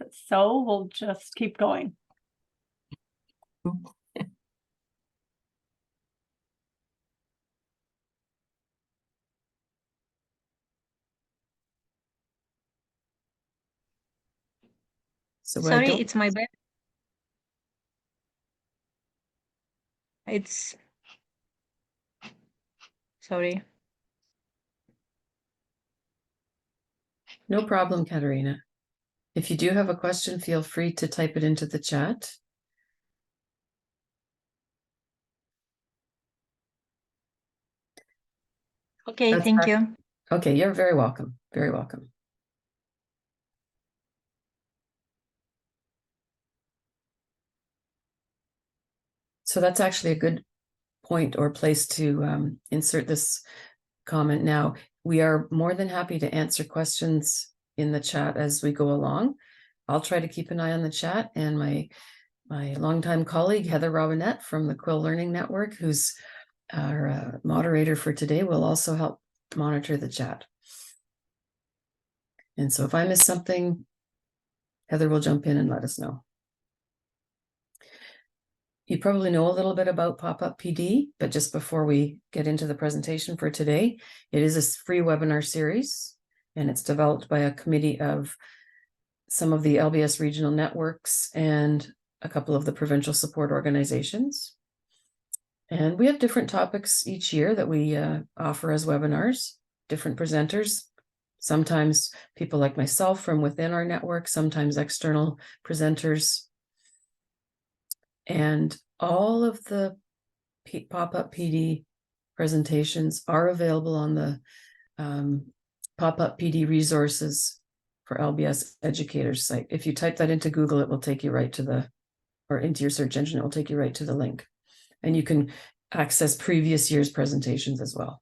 So we'll just keep going. So Sorry, it's my bad. It's sorry. No problem, Katerina. If you do have a question, feel free to type it into the chat. Okay, thank you. Okay, you're very welcome. Very welcome. So that's actually a good point or place to insert this comment now. We are more than happy to answer questions in the chat as we go along. I'll try to keep an eye on the chat, and my longtime colleague, Heather Robinette from the Quill Learning Network, who's our moderator for today, will also help monitor the chat. And so if I miss something, Heather will jump in and let us know. You probably know a little bit about Pop-Up PD, but just before we get into the presentation for today, it is a free webinar series, and it's developed by a committee of some of the LBS regional networks and a couple of the provincial support organizations. And we have different topics each year that we offer as webinars, different presenters, sometimes people like myself from within our network, sometimes external presenters. And all of the Pop-Up PD presentations are available on the Pop-Up PD resources for LBS educators site. If you type that into Google, it will take you right to or into your search engine, it will take you right to the link. And you can access previous year's presentations as well.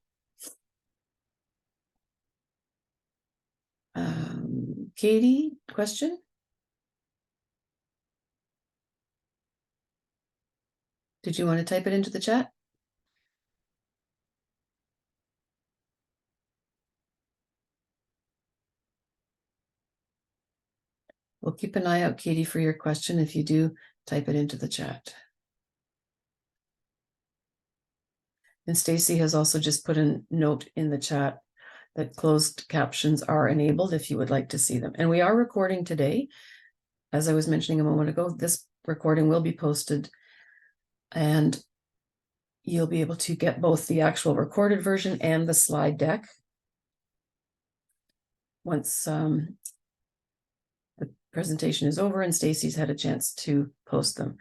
Katie, question? Did you want to type it into the chat? We'll keep an eye out, Katie, for your question. If you do, type it into the chat. And Stacy has also just put a note in the chat that closed captions are enabled if you would like to see them. And we are recording today. As I was mentioning a moment ago, this recording will be posted, and you'll be able to get both the actual recorded version and the slide deck once the presentation is over and Stacy's had a chance to post them.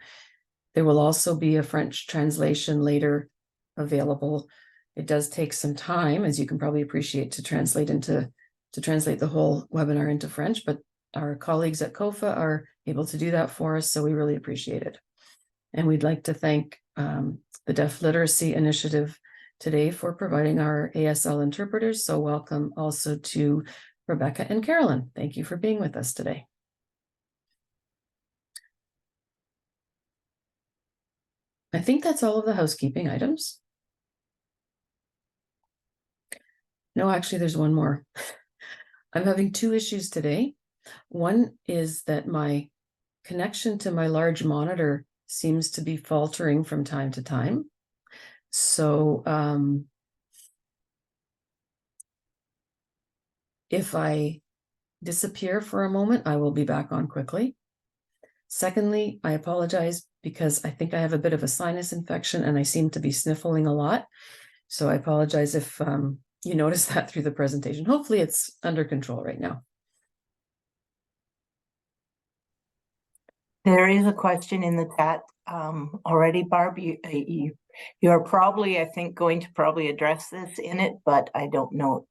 There will also be a French translation later available. It does take some time, as you can probably appreciate, to translate the whole webinar into French, but our colleagues at COFA are able to do that for us, so we really appreciate it. And we'd like to thank the Deaf Literacy Initiative today for providing our ASL interpreters. So welcome also to Rebecca and Carolyn. Thank you for being with us today. I think that's all of the housekeeping items. No, actually, there's one more. I'm having two issues today. One is that my connection to my large monitor seems to be faltering from time to time. So if I disappear for a moment, I will be back on quickly. Secondly, I apologize because I think I have a bit of a sinus infection and I seem to be sniffling a lot. So I apologize if you notice that through the presentation. Hopefully it's under control right now. There is a question in the chat already, Barb. You're probably, I think, going to probably address this in it, but I don't know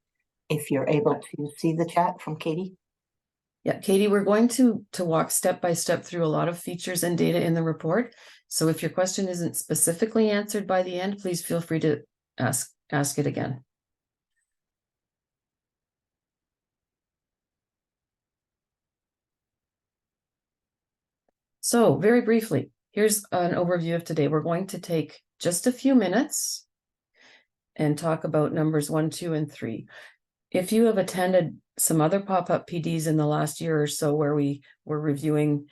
if you're able to see the chat from Katie. Yeah, Katie, we're going to walk step by step through a lot of features and data in the report. So if your question isn't specifically answered by the end, please feel free to ask it again. So very briefly, here's an overview of today. We're going to take just a few minutes and talk about numbers 1, 2, and 3. If you have attended some other pop-up PDs in the last year or so where we were reviewing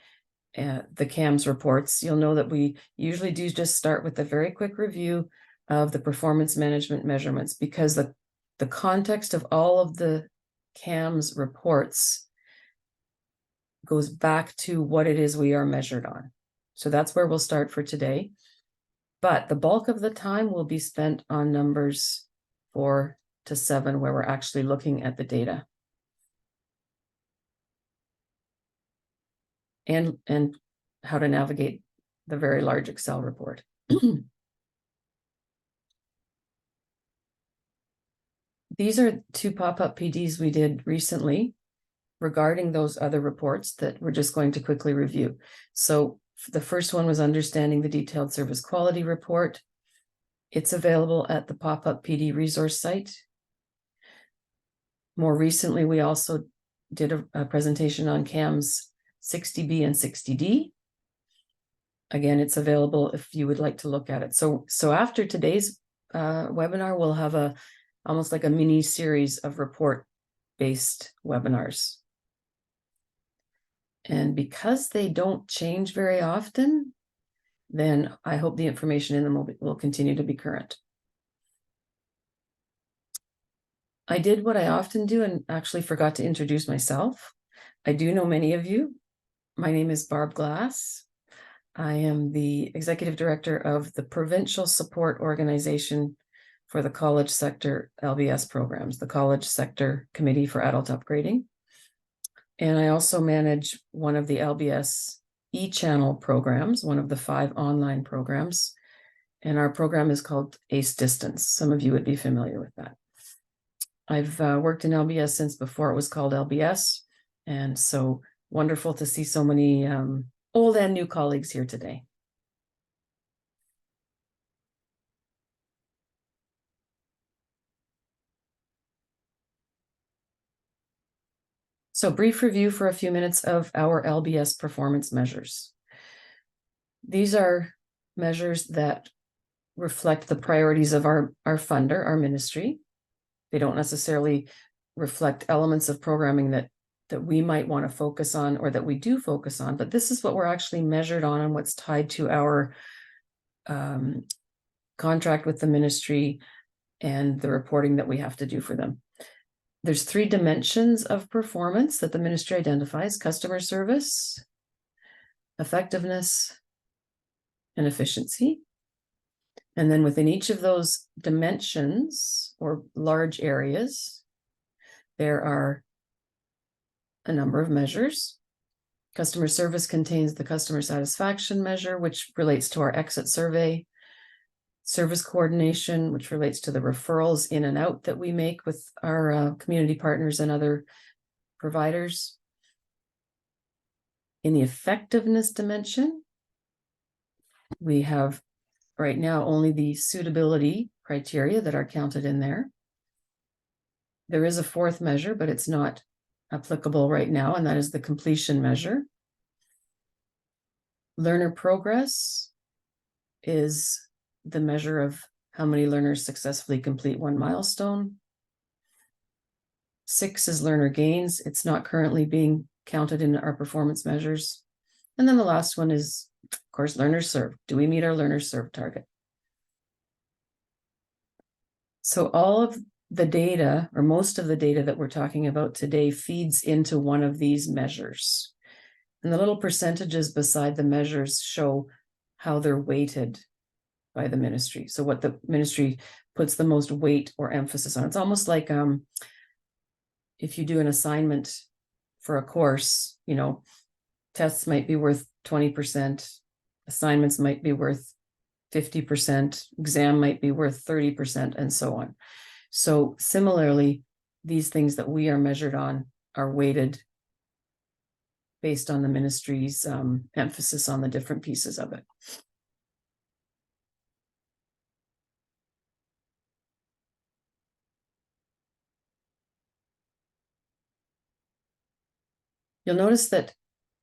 the CAMS reports, you'll know that we usually do just start with a very quick review of the performance management measurements, because the context of all of the CAMS reports goes back to what it is we are measured on. So that's where we'll start for today. But the bulk of the time will be spent on numbers 4 to 7, where we're actually looking at the data. And how to navigate the very large Excel report. These are 2 pop-up PDs we did recently regarding those other reports that we're just going to quickly review. So the first one was understanding the detailed service quality report. It's available at the pop-up PD resource site. More recently, we also did a presentation on CAMS 60B and 60D. Again, it's available if you would like to look at it. So after today's webinar, we'll have almost like a mini series of report-based webinars. And because they don't change very often, then I hope the information in them will continue to be current. I did what I often do and actually forgot to introduce myself. I do know many of you. My name is Barb Glass. I am the Executive Director of the Provincial Support Organization for the College Sector LBS programs, the College Sector Committee for Adult Upgrading. And I also manage one of the LBS e-channel programs, one of the 5 online programs. And our program is called ACE Distance. Some of you would be familiar with that. I've worked in LBS since before it was called LBS. And so wonderful to see so many old and new colleagues here today. So brief review for a few minutes of our LBS performance measures. These are measures that reflect the priorities of our funder, our ministry. They don't necessarily reflect elements of programming that we might want to focus on or that we do focus on, but this is what we're actually measured on and what's tied to our contract with the ministry and the reporting that we have to do for them. There's 3 dimensions of performance that the ministry identifies: customer service, effectiveness, and efficiency. And then within each of those dimensions or large areas, there are a number of measures. Customer service contains the customer satisfaction measure, which relates to our exit survey. Service coordination, which relates to the referrals in and out that we make with our community partners and other providers. In the effectiveness dimension, we have right now only the suitability criteria that are counted in there. There is a 4th measure, but it's not applicable right now, and that is the completion measure. Learner progress is the measure of how many learners successfully complete 1 milestone. 6 is learner gains. It's not currently being counted in our performance measures. And then the last one is, of course, learners served. Do we meet our learners served target? So all of the data, or most of the data that we're talking about today, feeds into one of these measures. And the little percentages beside the measures show how they're weighted by the ministry. So what the ministry puts the most weight or emphasis on. It's almost like if you do an assignment for a course, you know, tests might be worth 20%, assignments might be worth 50%, exam might be worth 30%, and so on. So similarly, these things that we are measured on are weighted based on the ministry's emphasis on the different pieces of it. You'll notice that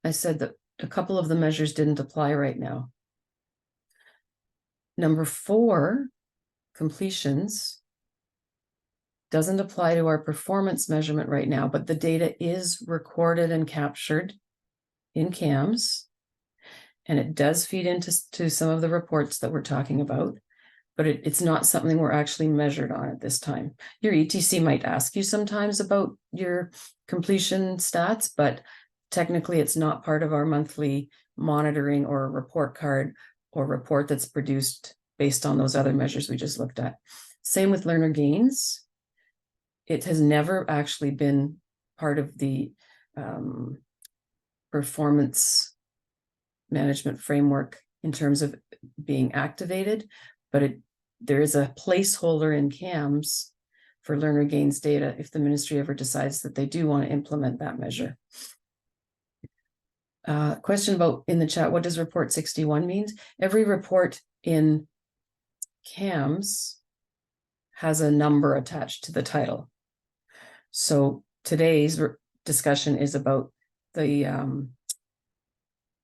I said that a couple of the measures didn't apply right now. Number 4, completions, doesn't apply to our performance measurement right now, but the data is recorded and captured in CaMS. And it does feed into some of the reports that we're talking about, but it's not something we're actually measured on at this time. Your ETC might ask you sometimes about your completion stats, but technically it's not part of our monthly monitoring or report card or report that's produced based on those other measures we just looked at. Same with learner gains. It has never actually been part of the performance management framework in terms of being activated, but there is a placeholder in CaMS for learner gains data if the ministry ever decides that they do want to implement that measure. Question about in the chat, what does report 61 mean? Every report in CaMS has a number attached to the title. So today's discussion is about the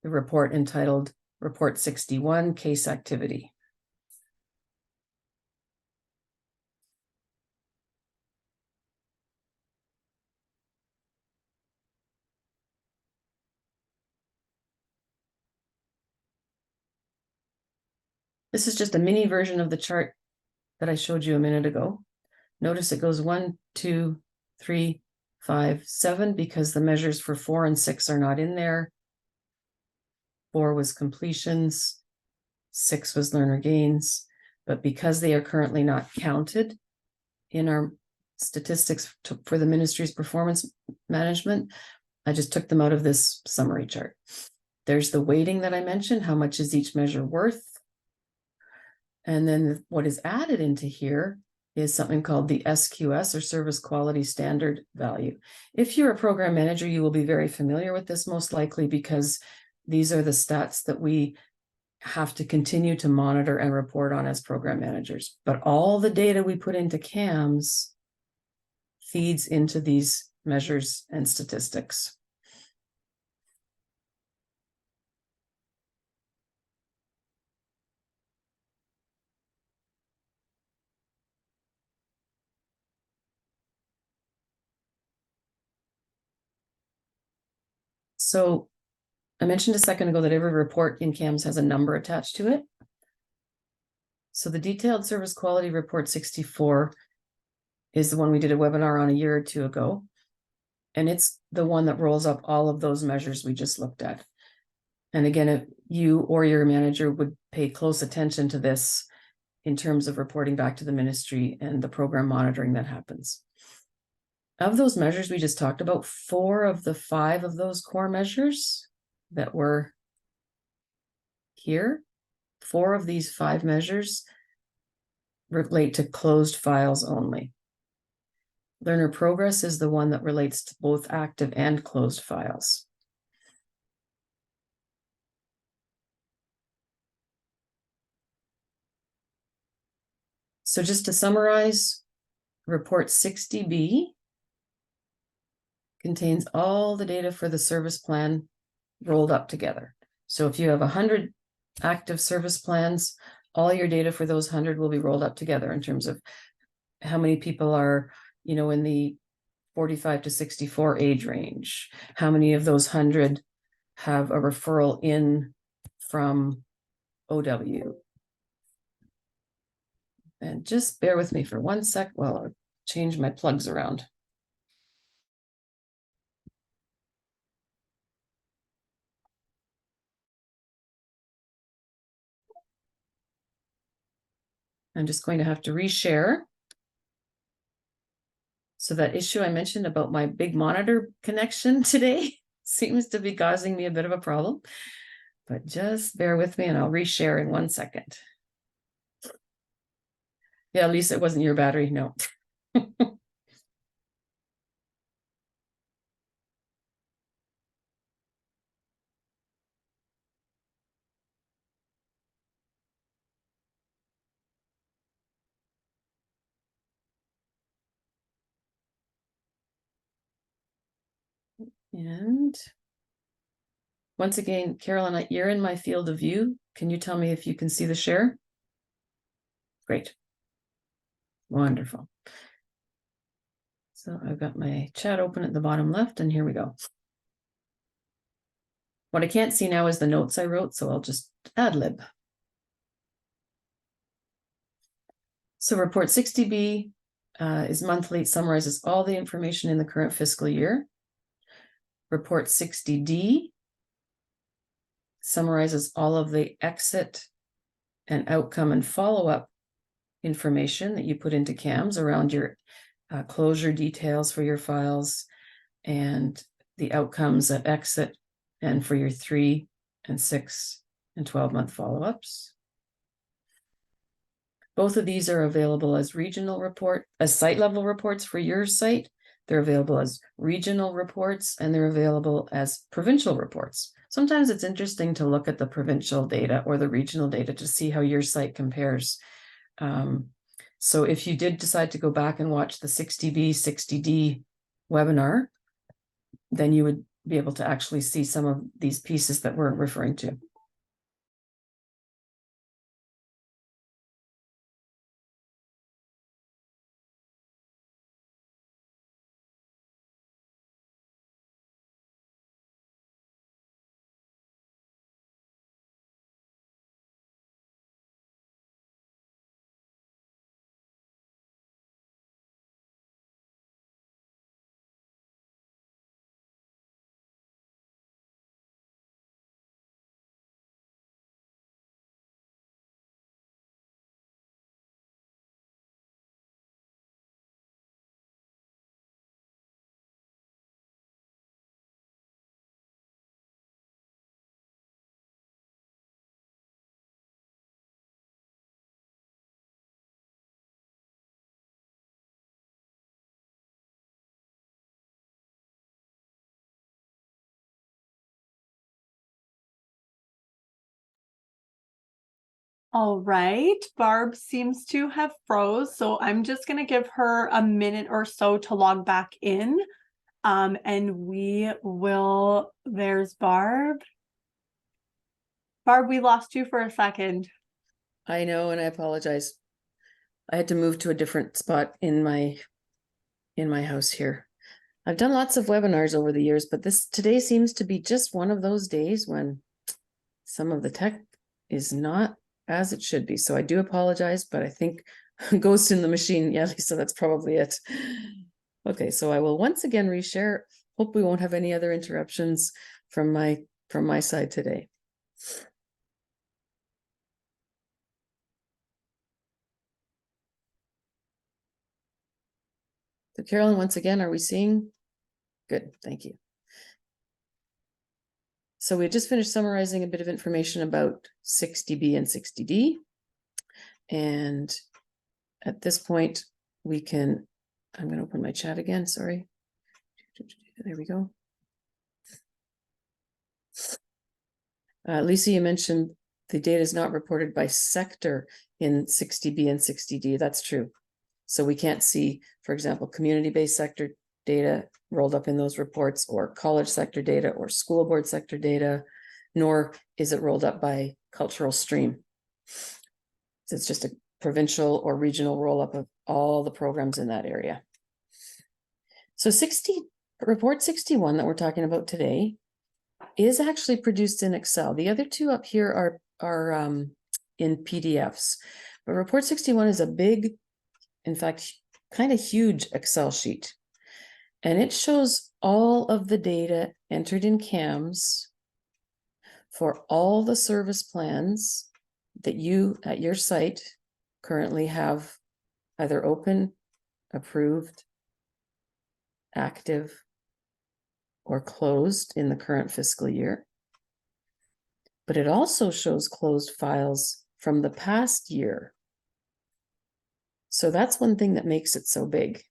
report entitled Report 61, Case Activity. This is just a mini version of the chart that I showed you a minute ago. Notice it goes 1, 2, 3, 5, 7, because the measures for 4 and 6 are not in there. 4 was completions, 6 was learner gains, but because they are currently not counted in our statistics for the ministry's performance management, I just took them out of this summary chart. There's the weighting that I mentioned, how much is each measure worth? And then what is added into here is something called the SQS, or Service Quality Standard value. If you're a program manager, you will be very familiar with this most likely, because these are the stats that we have to continue to monitor and report on as program managers. But all the data we put into CaMS feeds into these measures and statistics. So I mentioned a second ago that every report in CaMS has a number attached to it. So the Detailed Service Quality Report 64 is the one we did a webinar on a year or two ago. And it's the one that rolls up all of those measures we just looked at. And again, if you or your manager would pay close attention to this in terms of reporting back to the ministry and the program monitoring that happens. Of those measures we just talked about, 4 of the 5 of those core measures that were here, 4 of these 5 measures relate to closed files only. Learner progress is the one that relates to both active and closed files. So just to summarize, report 60B contains all the data for the service plan rolled up together. So if you have 100 active service plans, all your data for those 100 will be rolled up together in terms of how many people are, in the 45 to 64 age range. How many of those 100 have a referral in from OW? And just bear with me for 1 sec while I change my plugs around. I'm just going to have to reshare. So that issue I mentioned about my big monitor connection today seems to be causing me a bit of a problem, but just bear with me and I'll reshare in 1 second. Yeah, Lisa, it wasn't your battery, no. And once again, Carolyn, you're in my field of view. Can you tell me if you can see the share? Great. Wonderful. So I've got my chat open at the bottom left, and here we go. What I can't see now is the notes I wrote, so I'll just ad lib. So report 60B is monthly. It summarizes all the information in the current fiscal year. Report 60D summarizes all of the exit and outcome and follow-up information that you put into CaMS around your closure details for your files and the outcomes at exit and for your 3 and 6 and 12-month follow-ups. Both of these are available as site level reports for your site. They're available as regional reports, and they're available as provincial reports. Sometimes it's interesting to look at the provincial data or the regional data to see how your site compares. So if you did decide to go back and watch the 60B, 60D webinar, then you would be able to actually see some of these pieces that we're referring to. All right, Barb seems to have froze, so I'm just gonna give her a minute or so to log back in. And we will, there's Barb. Barb, we lost you for a second. I know, and I apologize. I had to move to a different spot in my house here. I've done lots of webinars over the years, but today seems to be just one of those days when some of the tech is not as it should be. So I do apologize, but I think ghost in the machine. Yeah, Lisa, that's probably it. Okay, so I will once again reshare. Hope we won't have any other interruptions from my side today. So Carolyn, once again, are we seeing? Good, thank you. So we just finished summarizing a bit of information about 60B and 60D. And at this point, I'm going to open my chat again, sorry. There we go. Lisa, you mentioned the data is not reported by sector in 60B and 60D. That's true. So we can't see, for example, community-based sector data rolled up in those reports, or college sector data, or school board sector data, nor is it rolled up by cultural stream. So it's just a provincial or regional roll-up of all the programs in that area. So report 61 that we're talking about today is actually produced in Excel. The other two up here are in PDFs, but report 61 is a big, in fact, kind of huge Excel sheet. And it shows all of the data entered in CaMS for all the service plans that you at your site currently have either open, approved, active, or closed in the current fiscal year. But it also shows closed files from the past year. So that's one thing that makes it so big.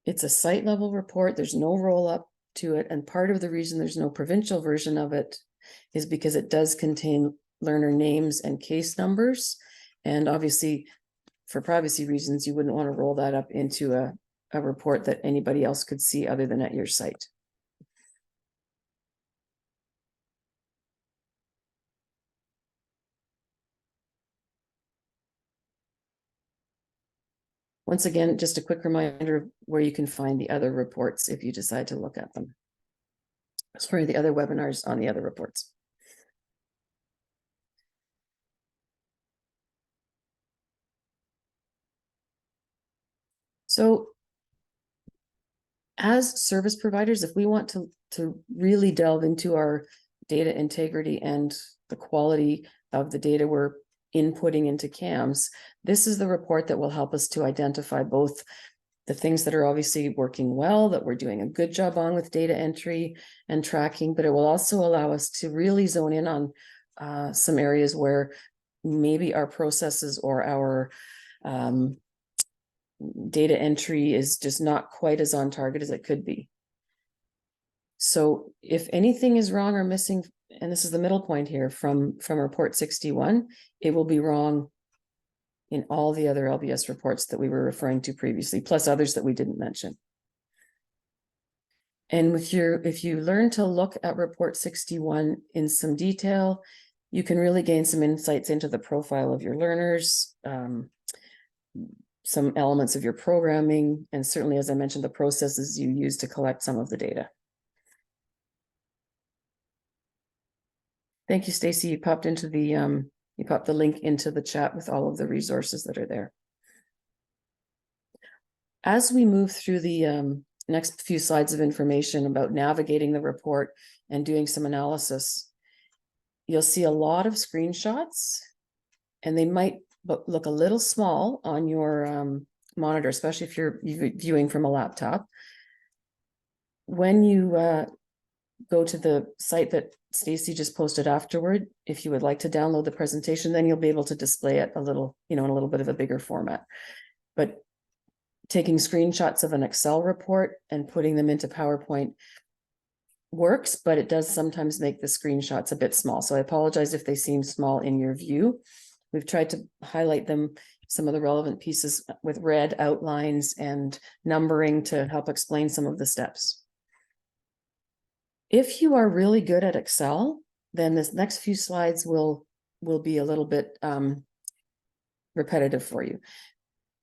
It's a site level report. There's no roll up to it. And part of the reason there's no provincial version of it is because it does contain learner names and case numbers. And obviously, for privacy reasons, you wouldn't want to roll that up into a report that anybody else could see other than at your site. Once again, just a quick reminder of where you can find the other reports if you decide to look at them. Sorry, the other webinars on the other reports. So as service providers, if we want to really delve into our data integrity and the quality of the data we're inputting into CaMS, this is the report that will help us to identify both the things that are obviously working well, that we're doing a good job on with data entry and tracking, but it will also allow us to really zone in on some areas where maybe our processes or our data entry is just not quite as on target as it could be. So if anything is wrong or missing, and this is the middle point here from report 61, it will be wrong in all the other LBS reports that we were referring to previously, plus others that we didn't mention. And if you learn to look at report 61 in some detail, you can really gain some insights into the profile of your learners, some elements of your programming, and certainly, as I mentioned, the processes you use to collect some of the data. Thank you, Stacy. You popped the link into the chat with all of the resources that are there. As we move through the next few slides of information about navigating the report and doing some analysis, you'll see a lot of screenshots, and they might look a little small on your monitor, especially if you're viewing from a laptop. When you go to the site that Stacy just posted afterward, if you would like to download the presentation, then you'll be able to display it a little, in a little bit of a bigger format. But taking screenshots of an Excel report and putting them into PowerPoint works, but it does sometimes make the screenshots a bit small. So I apologize if they seem small in your view. We've tried to highlight them, some of the relevant pieces with red outlines and numbering to help explain some of the steps. If you are really good at Excel, then this next few slides will be a little bit repetitive for you.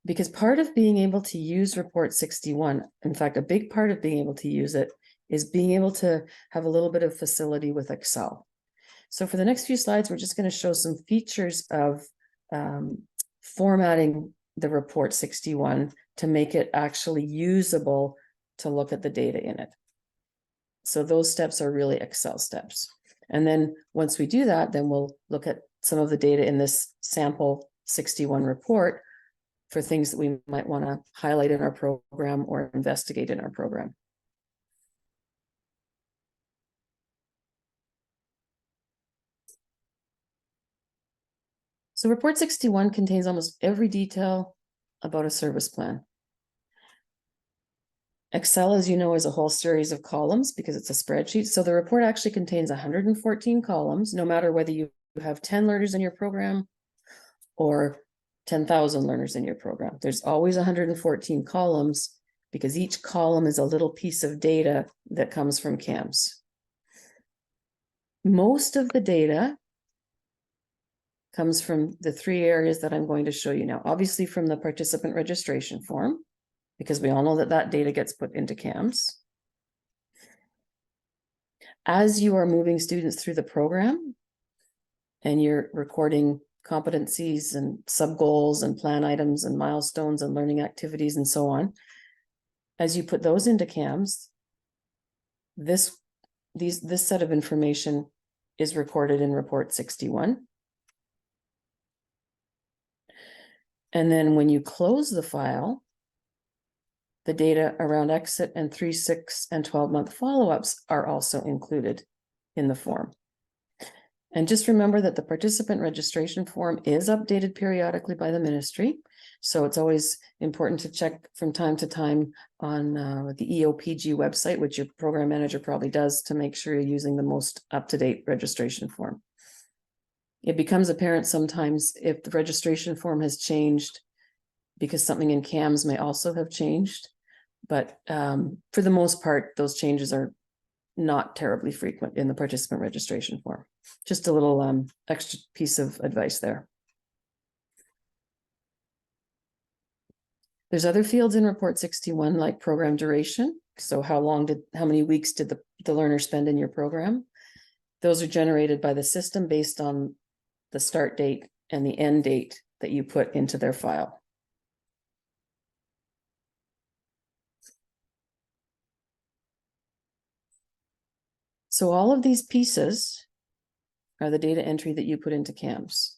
Because part of being able to use report 61, in fact, a big part of being able to use it is being able to have a little bit of facility with Excel. So for the next few slides, we're just going to show some features of formatting the report 61 to make it actually usable to look at the data in it. So those steps are really Excel steps. And then once we do that, then we'll look at some of the data in this sample 61 report for things that we might want to highlight in our program or investigate in our program. So report 61 contains almost every detail about a service plan. Excel, as you know, is a whole series of columns because it's a spreadsheet. So the report actually contains 114 columns, no matter whether you have 10 learners in your program or 10,000 learners in your program. There's always 114 columns because each column is a little piece of data that comes from CaMS. Most of the data comes from the three areas that I'm going to show you now. Obviously from the participant registration form, because we all know that that data gets put into CaMS. As you are moving students through the program and you're recording competencies and sub-goals and plan items and milestones and learning activities and so on, as you put those into CaMS, this set of information is recorded in report 61. And then when you close the file, the data around exit and 3, 6, and 12-month follow-ups are also included in the form. And just remember that the participant registration form is updated periodically by the ministry. So it's always important to check from time to time on the EOPG website, which your program manager probably does, to make sure you're using the most up-to-date registration form. It becomes apparent sometimes if the registration form has changed because something in CaMS may also have changed. But for the most part, those changes are not terribly frequent in the participant registration form. Just a little extra piece of advice there. There's other fields in report 61 like program duration. So how many weeks did the learner spend in your program? Those are generated by the system based on the start date and the end date that you put into their file. So all of these pieces are the data entry that you put into CaMS.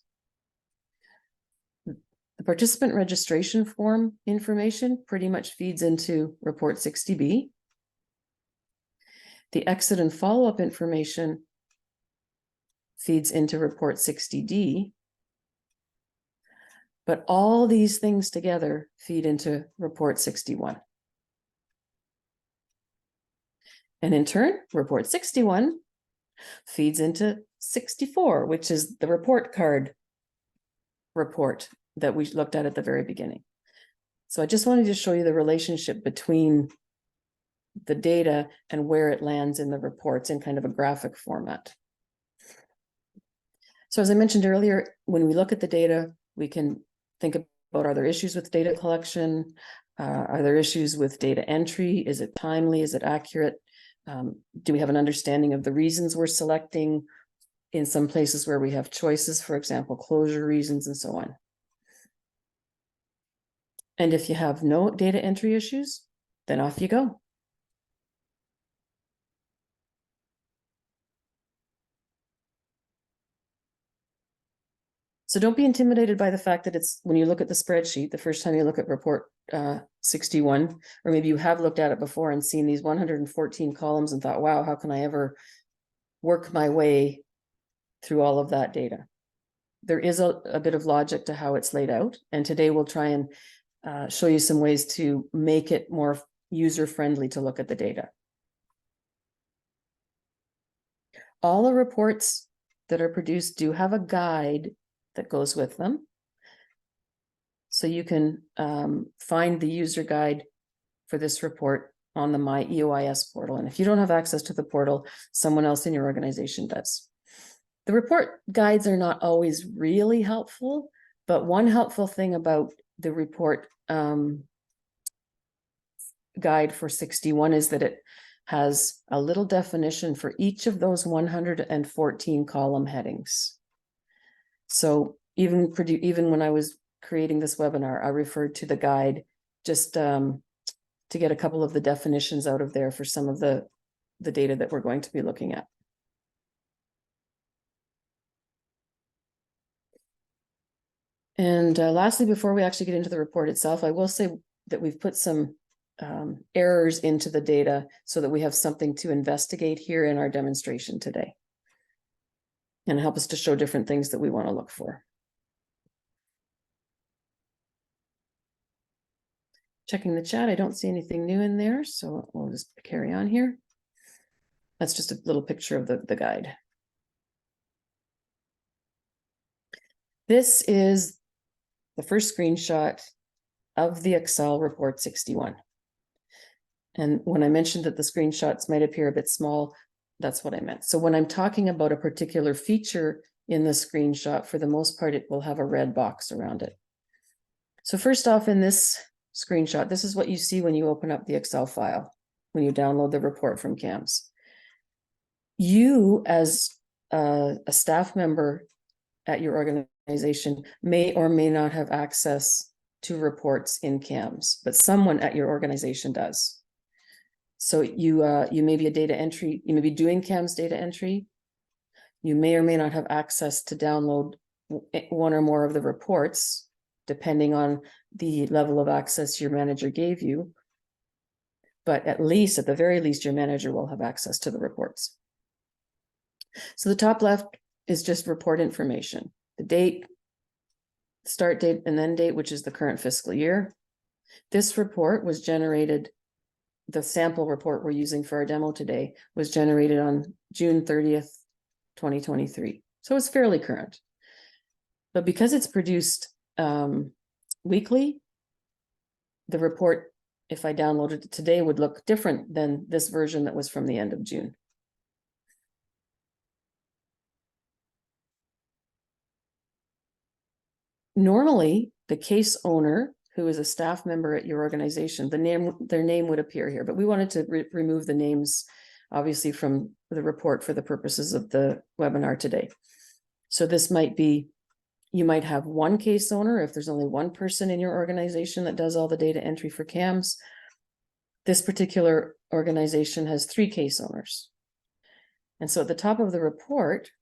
The participant registration form information pretty much feeds into report 60B. The exit and follow-up information feeds into report 60D. But all these things together feed into report 61. And in turn, report 61 feeds into 64, which is the report card report that we looked at the very beginning. So I just wanted to show you the relationship between the data and where it lands in the reports in kind of a graphic format. So as I mentioned earlier, when we look at the data, we can think about, are there issues with data collection? Are there issues with data entry? Is it timely? Is it accurate? Do we have an understanding of the reasons we're selecting in some places where we have choices, for example, closure reasons and so on? And if you have no data entry issues, then off you go. So don't be intimidated by the fact that it's, when you look at the spreadsheet, the first time you look at report 61, or maybe you have looked at it before and seen these 114 columns and thought, wow, how can I ever work my way through all of that data? There is a bit of logic to how it's laid out. And today we'll try and show you some ways to make it more user-friendly to look at the data. All the reports that are produced do have a guide that goes with them. So you can find the user guide for this report on the My EOIS portal. And if you don't have access to the portal, someone else in your organization does. The report guides are not always really helpful, but one helpful thing about the report guide for 61 is that it has a little definition for each of those 114 column headings. So even when I was creating this webinar, I referred to the guide just to get a couple of the definitions out of there for some of the data that we're going to be looking at. And lastly, before we actually get into the report itself, I will say that we've put some errors into the data so that we have something to investigate here in our demonstration today, and help us to show different things that we want to look for. Checking the chat, I don't see anything new in there, so we'll just carry on here. That's just a little picture of the guide. This is the first screenshot of the Excel report 61. And when I mentioned that the screenshots might appear a bit small, that's what I meant. So when I'm talking about a particular feature in the screenshot, for the most part, it will have a red box around it. So first off, in this screenshot, this is what you see when you open up the Excel file, when you download the report from CaMS. You, as a staff member at your organization, may or may not have access to reports in CaMS, but someone at your organization does. So you may be a data entry, you may be doing CaMS data entry. You may or may not have access to download one or more of the reports, depending on the level of access your manager gave you. But at the very least, your manager will have access to the reports. So the top left is just report information, the date, start date, and end date, which is the current fiscal year. This report was generated, the sample report we're using for our demo today was generated on June 30th, 2023. So it's fairly current. But because it's produced weekly, the report, if I downloaded it today, would look different than this version that was from the end of June. Normally, the case owner who is a staff member at your organization, their name would appear here, but we wanted to remove the names, obviously, from the report for the purposes of the webinar today. So this might be, you might have one case owner if there's only one person in your organization that does all the data entry for CAMS. This particular organization has 3 case owners. And so at the top of the report,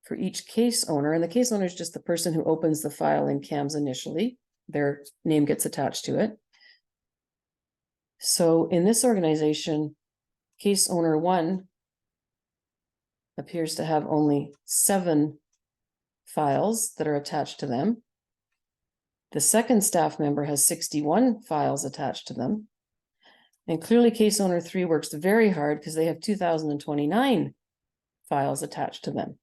for each case owner, and the case owner is just the person who opens the file in CAMS initially, their name gets attached to it. So in this organization, case owner 1 appears to have only 7 files that are attached to them. The second staff member has 61 files attached to them. And clearly case owner 3 works very hard because they have 2,029 files attached to them.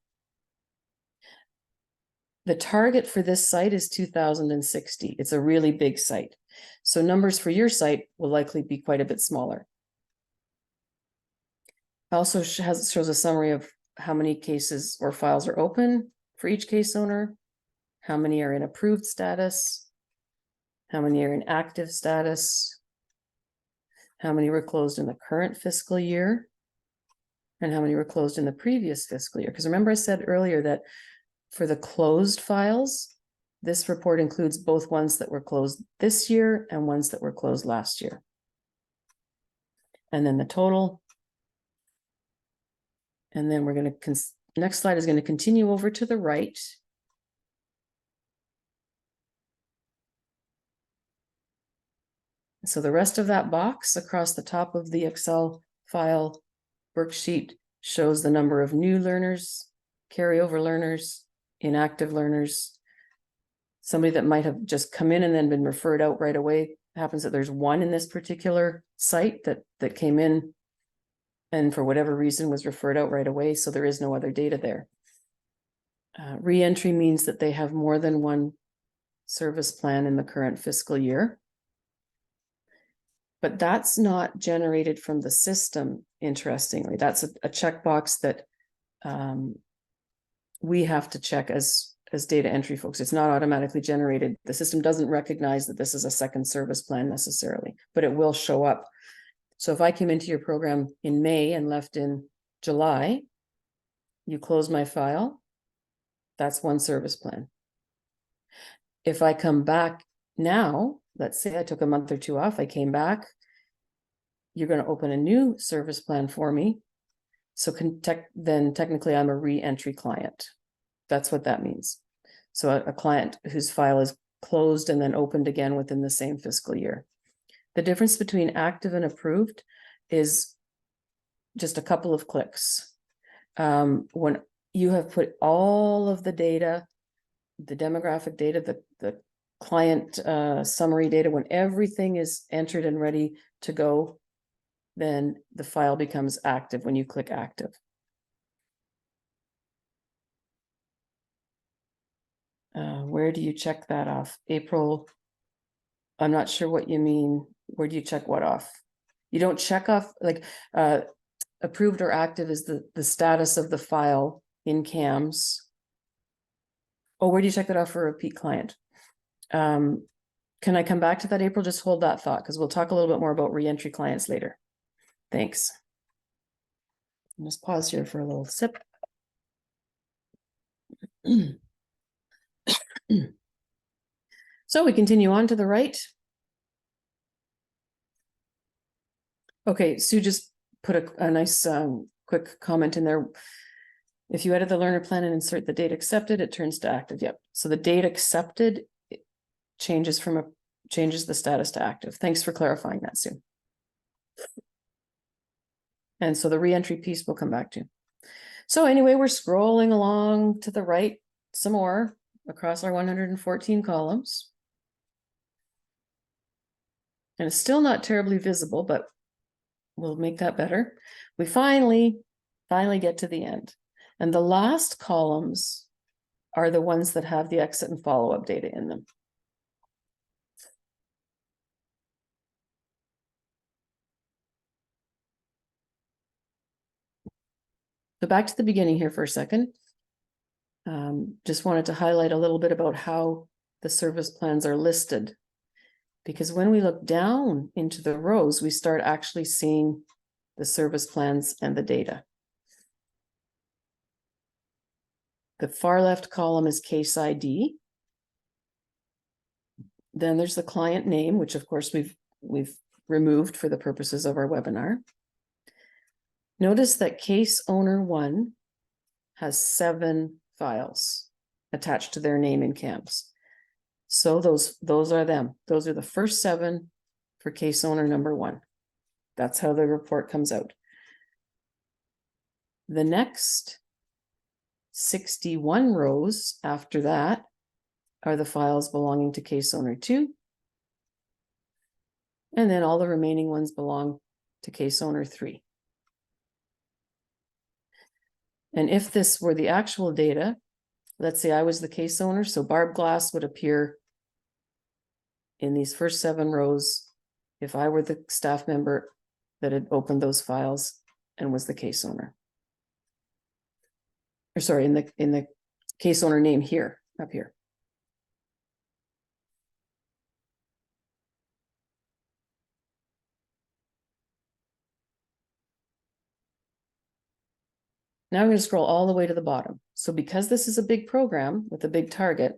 The target for this site is 2,060. It's a really big site. So numbers for your site will likely be quite a bit smaller. Also shows a summary of how many cases or files are open for each case owner, how many are in approved status, how many are in active status, how many were closed in the current fiscal year, and how many were closed in the previous fiscal year. Because remember I said earlier that for the closed files, this report includes both ones that were closed this year and ones that were closed last year. And then the total. And then we're going to, next slide is going to continue over to the right. So the rest of that box across the top of the Excel file worksheet shows the number of new learners, carryover learners, inactive learners, somebody that might have just come in and then been referred out right away. It happens that there's one in this particular site that came in and for whatever reason was referred out right away, so there is no other data there. Re-entry means that they have more than one service plan in the current fiscal year. But that's not generated from the system, interestingly. That's a checkbox that we have to check as data entry folks. It's not automatically generated. The system doesn't recognize that this is a second service plan necessarily, but it will show up. So if I came into your program in May and left in July, you close my file, that's one service plan. If I come back now, let's say I took a month or 2 off, I came back, you're going to open a new service plan for me. So then technically I'm a re-entry client. That's what that means. So a client whose file is closed and then opened again within the same fiscal year. The difference between active and approved is just a couple of clicks. When you have put all of the data, the demographic data, the client summary data, when everything is entered and ready to go, then the file becomes active when you click active. Where do you check that off? April, I'm not sure what you mean. Where do you check what off? You don't check off, like approved or active is the status of the file in CAMS. Oh, where do you check that off for a repeat client? Can I come back to that, April? Just hold that thought because we'll talk a little bit more about re-entry clients later. Thanks. I'll just pause here for a little sip. So we continue on to the right. Okay, Sue just put a nice quick comment in there. If you edit the learner plan and insert the date accepted, it turns to active. Yep. So the date accepted changes the status to active. Thanks for clarifying that, Sue. And so the re-entry piece we'll come back to. So anyway, we're scrolling along to the right some more across our 114 columns. And it's still not terribly visible, but we'll make that better. We finally get to the end. And the last columns are the ones that have the exit and follow-up data in them. So back to the beginning here for a second. Just wanted to highlight a little bit about how the service plans are listed. Because when we look down into the rows, we start actually seeing the service plans and the data. The far left column is case ID. Then there's the client name, which of course we've removed for the purposes of our webinar. Notice that case owner 1 has 7 files attached to their name in CaMS. So those are them. Those are the first 7 for case owner number 1. That's how the report comes out. The next 61 rows after that are the files belonging to case owner 2. And then all the remaining ones belong to case owner 3. And if this were the actual data, let's say I was the case owner, so Barb Glass would appear in these first 7 rows if I were the staff member that had opened those files and was the case owner. Or sorry, in the case owner name here, up here. Now I'm going to scroll all the way to the bottom. So because this is a big program with a big target,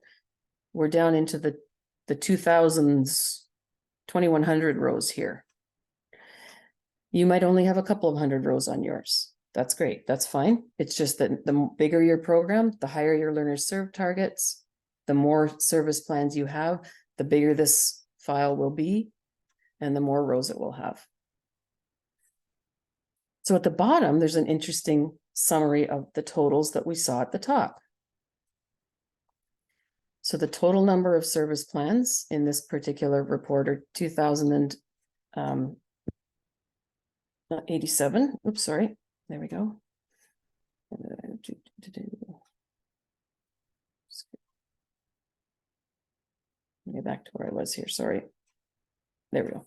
we're down into the 2000s, 2100 rows here. You might only have a couple of hundred rows on yours. That's great. That's fine. It's just that the bigger your program, the higher your learners served targets, the more service plans you have, the bigger this file will be, and the more rows it will have. So at the bottom, there's an interesting summary of the totals that we saw at the top. So the total number of service plans in this particular report are 2,087. Oops, sorry. There we go. Get back to where I was here. Sorry. There we go.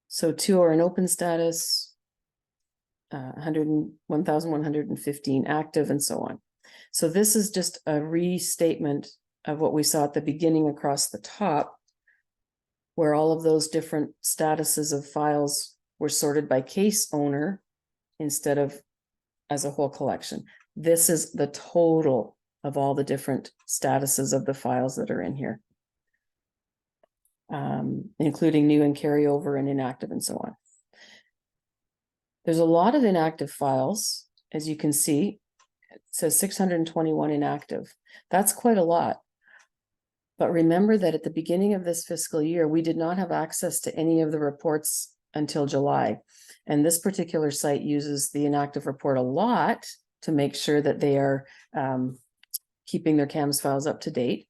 So 2 are in open status, 1,115 active, and so on. So this is just a restatement of what we saw at the beginning across the top, where all of those different statuses of files were sorted by case owner instead of as a whole collection. This is the total of all the different statuses of the files that are in here, including new and carryover and inactive and so on. There's a lot of inactive files, as you can see. It says 621 inactive. That's quite a lot. But remember that at the beginning of this fiscal year, we did not have access to any of the reports until July. And this particular site uses the inactive report a lot to make sure that they are keeping their CaMS files up to date.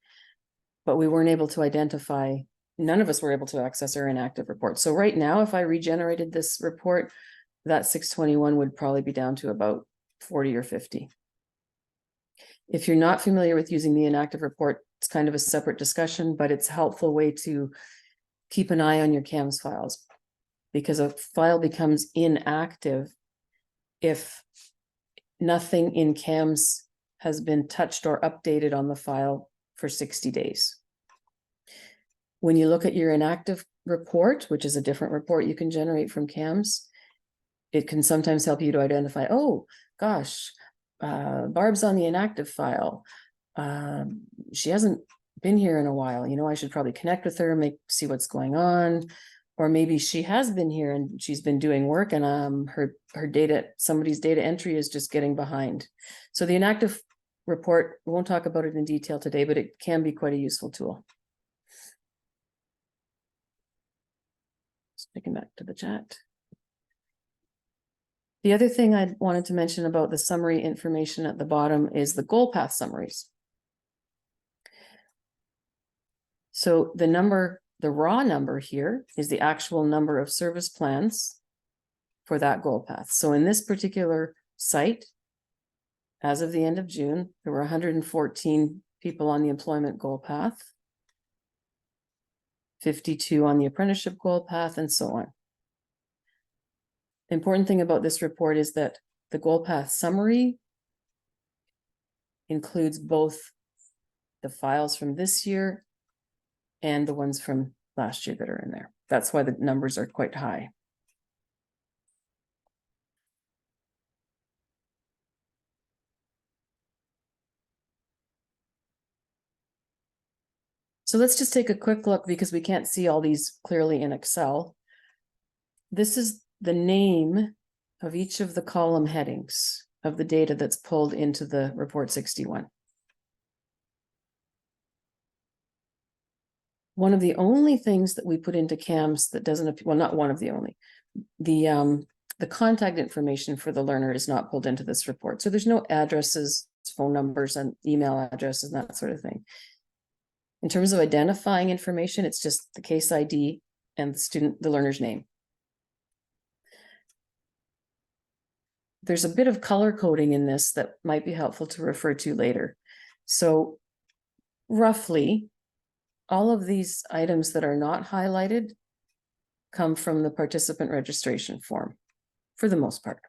But we weren't able to identify, none of us were able to access our inactive report. So right now, if I regenerated this report, that 621 would probably be down to about 40 or 50. If you're not familiar with using the inactive report, it's kind of a separate discussion, but it's a helpful way to keep an eye on your CaMS files, because a file becomes inactive if nothing in CaMS has been touched or updated on the file for 60 days. When you look at your inactive report, which is a different report you can generate from CaMS, it can sometimes help you to identify, oh, gosh, Barb's on the inactive file. She hasn't been here in a while. You know, I should probably connect with her, see what's going on. Or maybe she has been here and she's been doing work, and her data, somebody's data entry is just getting behind. So the inactive report, we won't talk about it in detail today, but it can be quite a useful tool. Sticking back to the chat. The other thing I wanted to mention about the summary information at the bottom is the goal path summaries. So the number, the raw number here is the actual number of service plans for that goal path. So in this particular site, as of the end of June, there were 114 people on the employment goal path, 52 on the apprenticeship goal path, and so on. The important thing about this report is that the goal path summary includes both the files from this year and the ones from last year that are in there. That's why the numbers are quite high. So let's just take a quick look because we can't see all these clearly in Excel. This is the name of each of the column headings of the data that's pulled into the report 61. One of the only things that we put into CaMS that doesn't, well, not one of the only, the contact information for the learner is not pulled into this report. So there's no addresses, phone numbers, and email addresses, and that sort of thing. In terms of identifying information, it's just the case ID and the learner's name. There's a bit of color coding in this that might be helpful to refer to later. So roughly, all of these items that are not highlighted come from the participant registration form, for the most part.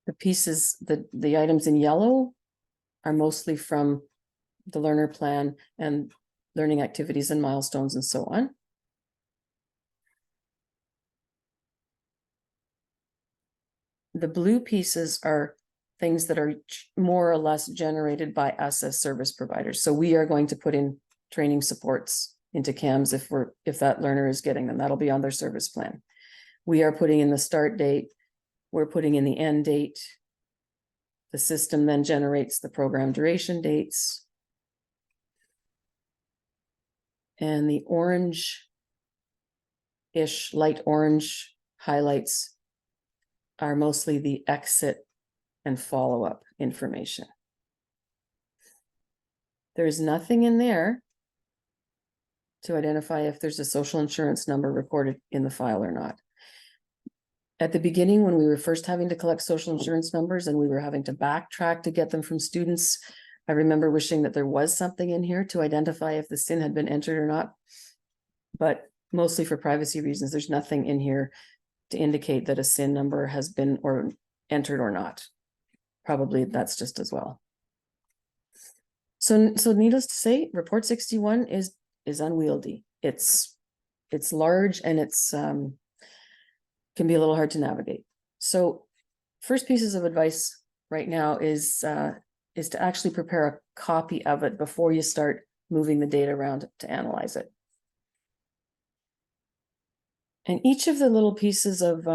The pieces, the items in yellow are mostly from the learner plan and learning activities and milestones and so on. The blue pieces are things that are more or less generated by us as service providers. So we are going to put in training supports into CaMS if that learner is getting them. That'll be on their service plan. We are putting in the start date. We're putting in the end date. The system then generates the program duration dates. And the orange-ish, light orange highlights are mostly the exit and follow-up information. There's nothing in there to identify if there's a social insurance number recorded in the file or not. At the beginning, when we were first having to collect social insurance numbers and we were having to backtrack to get them from students, I remember wishing that there was something in here to identify if the SIN had been entered or not. But mostly for privacy reasons, there's nothing in here to indicate that a SIN number has been or entered or not. Probably that's just as well. So needless to say, report 61 is unwieldy. It's large and it's can be a little hard to navigate. So first pieces of advice right now is to actually prepare a copy of it before you start moving the data around to analyze it. And each of the little pieces of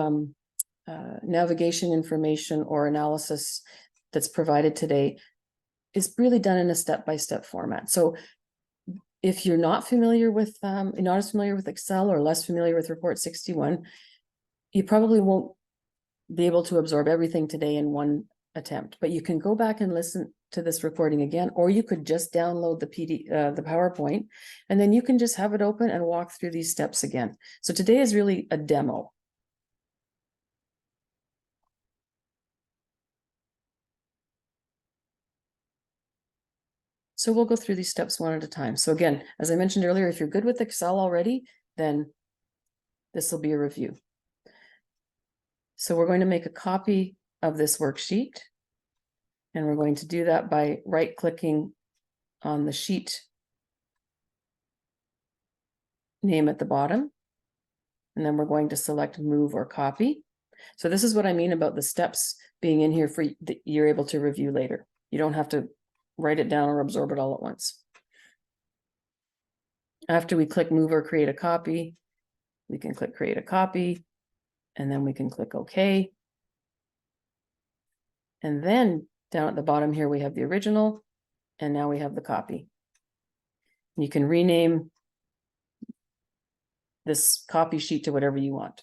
navigation information or analysis that's provided today is really done in a step-by-step format. So if you're not familiar with, not as familiar with Excel or less familiar with report 61, you probably won't be able to absorb everything today in one attempt, but you can go back and listen to this recording again, or you could just download the PowerPoint, and then you can just have it open and walk through these steps again. So today is really a demo. So we'll go through these steps one at a time. So again, as I mentioned earlier, if you're good with Excel already, then this will be a review. So we're going to make a copy of this worksheet, and we're going to do that by right-clicking on the sheet name at the bottom, and then we're going to select move or copy. So this is what I mean about the steps being in here for you're able to review later. You don't have to write it down or absorb it all at once. After we click move or create a copy, we can click create a copy, and then we can click OK. And then down at the bottom here, we have the original, and now we have the copy. You can rename this copy sheet to whatever you want.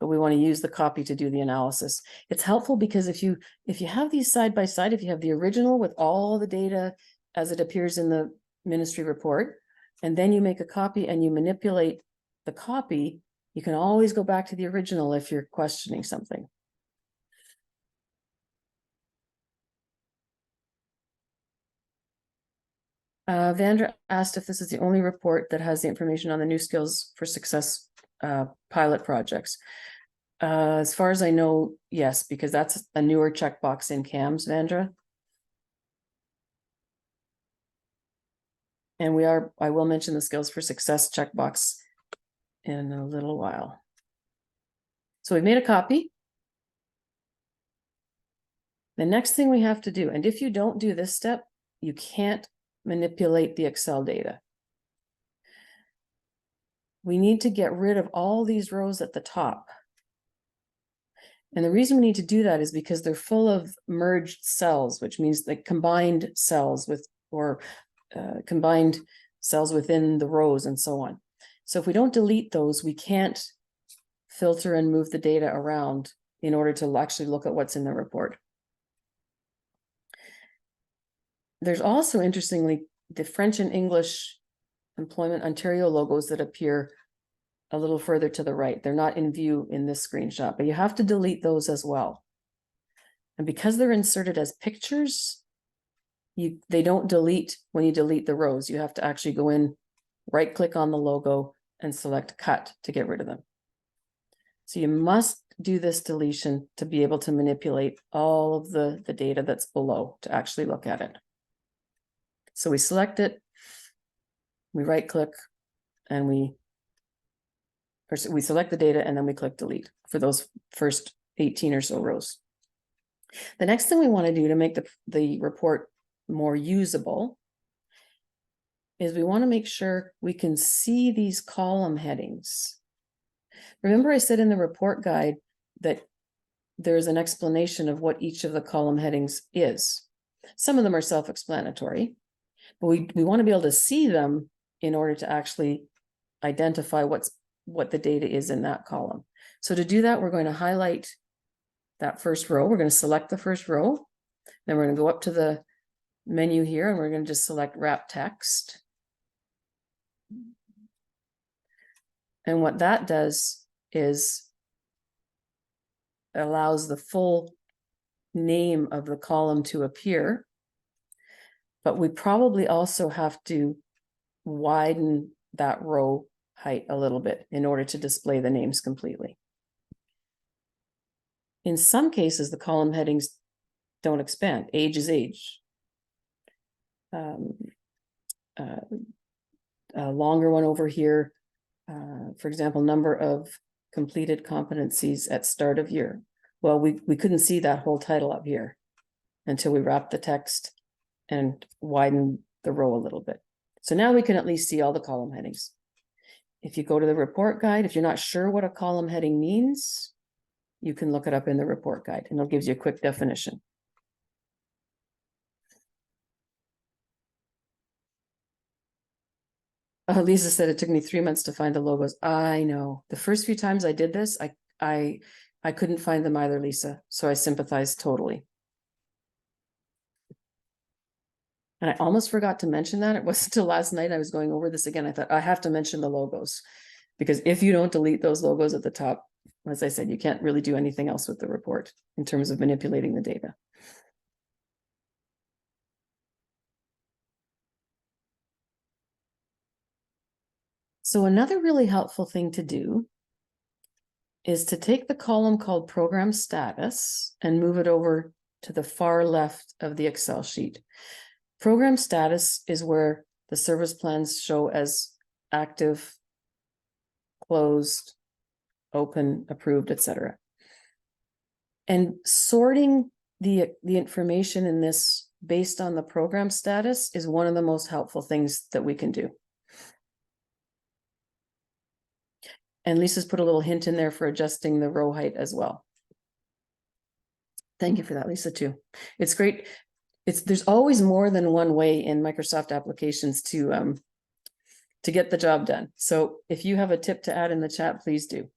But we want to use the copy to do the analysis. It's helpful because if you have these side by side, if you have the original with all the data as it appears in the ministry report, and then you make a copy and you manipulate the copy, you can always go back to the original if you're questioning something. Vandra asked if this is the only report that has the information on the new Skills for Success pilot projects. As far as I know, yes, because that's a newer checkbox in CAMS, Vandra. And I will mention the skills for success checkbox in a little while. So we've made a copy. The next thing we have to do, and if you don't do this step, you can't manipulate the Excel data. We need to get rid of all these rows at the top. And the reason we need to do that is because they're full of merged cells, which means like combined cells with, or combined cells within the rows and so on. So if we don't delete those, we can't filter and move the data around in order to actually look at what's in the report. There's also, interestingly, the French and English Employment Ontario logos that appear a little further to the right. They're not in view in this screenshot, but you have to delete those as well. And because they're inserted as pictures, they don't delete when you delete the rows. You have to actually go in, right click on the logo and select cut to get rid of them. So you must do this deletion to be able to manipulate all of the data that's below to actually look at it. So we select it, we right click, and we select the data and then we click delete for those first 18 or so rows. The next thing we want to do to make the report more usable is we want to make sure we can see these column headings. Remember I said in the report guide that there's an explanation of what each of the column headings is. Some of them are self-explanatory, but we want to be able to see them in order to actually identify what the data is in that column. So to do that, we're going to highlight that first row. We're going to select the first row. Then we're going to go up to the menu here and we're going to just select wrap text. And what that does is allows the full name of the column to appear. But we probably also have to widen that row height a little bit in order to display the names completely. In some cases, the column headings don't expand. Age is age. A longer one over here, for example, number of completed competencies at start of year. Well, we couldn't see that whole title up here until we wrapped the text and widened the row a little bit. So now we can at least see all the column headings. If you go to the report guide, if you're not sure what a column heading means, you can look it up in the report guide and it'll give you a quick definition. Lisa said it took me 3 months to find the logos. I know. The first few times I did this, I couldn't find them either, Lisa. So I sympathize totally. And I almost forgot to mention that. It wasn't until last night I was going over this again. I thought I have to mention the logos because if you don't delete those logos at the top, as I said, you can't really do anything else with the report in terms of manipulating the data. So another really helpful thing to do is to take the column called program status and move it over to the far left of the Excel sheet. Program status is where the service plans show as active, closed, open, approved, etc. And sorting the information in this based on the program status is one of the most helpful things that we can do. And Lisa's put a little hint in there for adjusting the row height as well. Thank you for that, Lisa, too. It's great. There's always more than one way in Microsoft applications to get the job done. So if you have a tip to add in the chat, please do.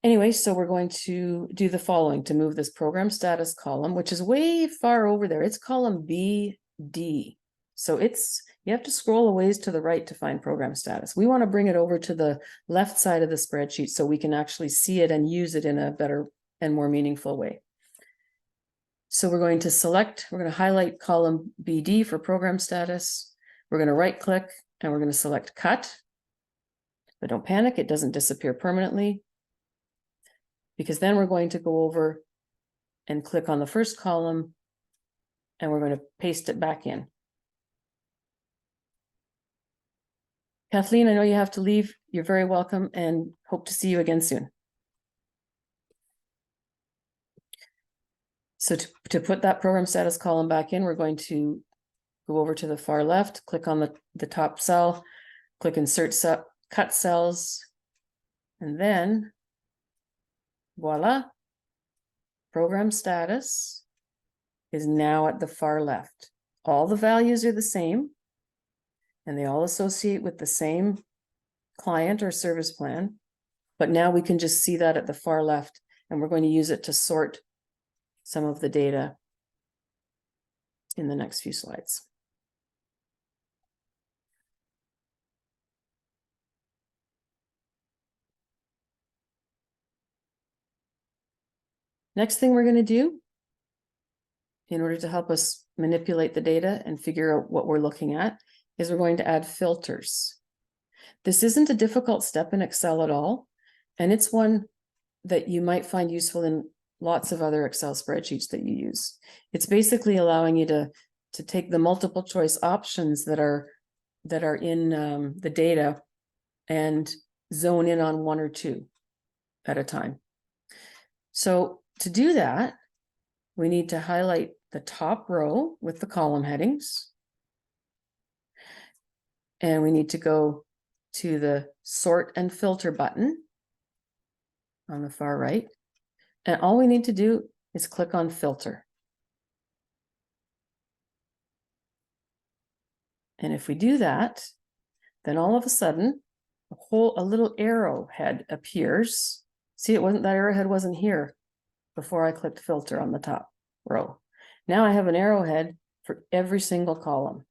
Anyway, so we're going to do the following to move this program status column, which is way far over there. It's column BD. So you have to scroll a ways to the right to find program status. We want to bring it over to the left side of the spreadsheet so we can actually see it and use it in a better and more meaningful way. So we're going to highlight column BD for program status. We're going to right click and we're going to select cut. But don't panic, it doesn't disappear permanently. Because then we're going to go over and click on the first column and we're going to paste it back in. Kathleen, I know you have to leave. You're very welcome and hope to see you again soon. So to put that program status column back in, we're going to go over to the far left, click on the top cell, click insert cell, cut cells, and then voila, program status is now at the far left. All the values are the same and they all associate with the same client or service plan, but now we can just see that at the far left and we're going to use it to sort some of the data in the next few slides. Next thing we're going to do, in order to help us manipulate the data and figure out what we're looking at, is we're going to add filters. This isn't a difficult step in Excel at all, and it's one that you might find useful in lots of other Excel spreadsheets that you use. It's basically allowing you to take the multiple choice options that are in the data and zone in on one or two at a time. So to do that, we need to highlight the top row with the column headings. And we need to go to the sort and filter button on the far right. And all we need to do is click on filter. And if we do that, then all of a sudden, a little arrowhead appears. See, that arrowhead wasn't here before I clicked filter on the top row. Now I have an arrowhead for every single column.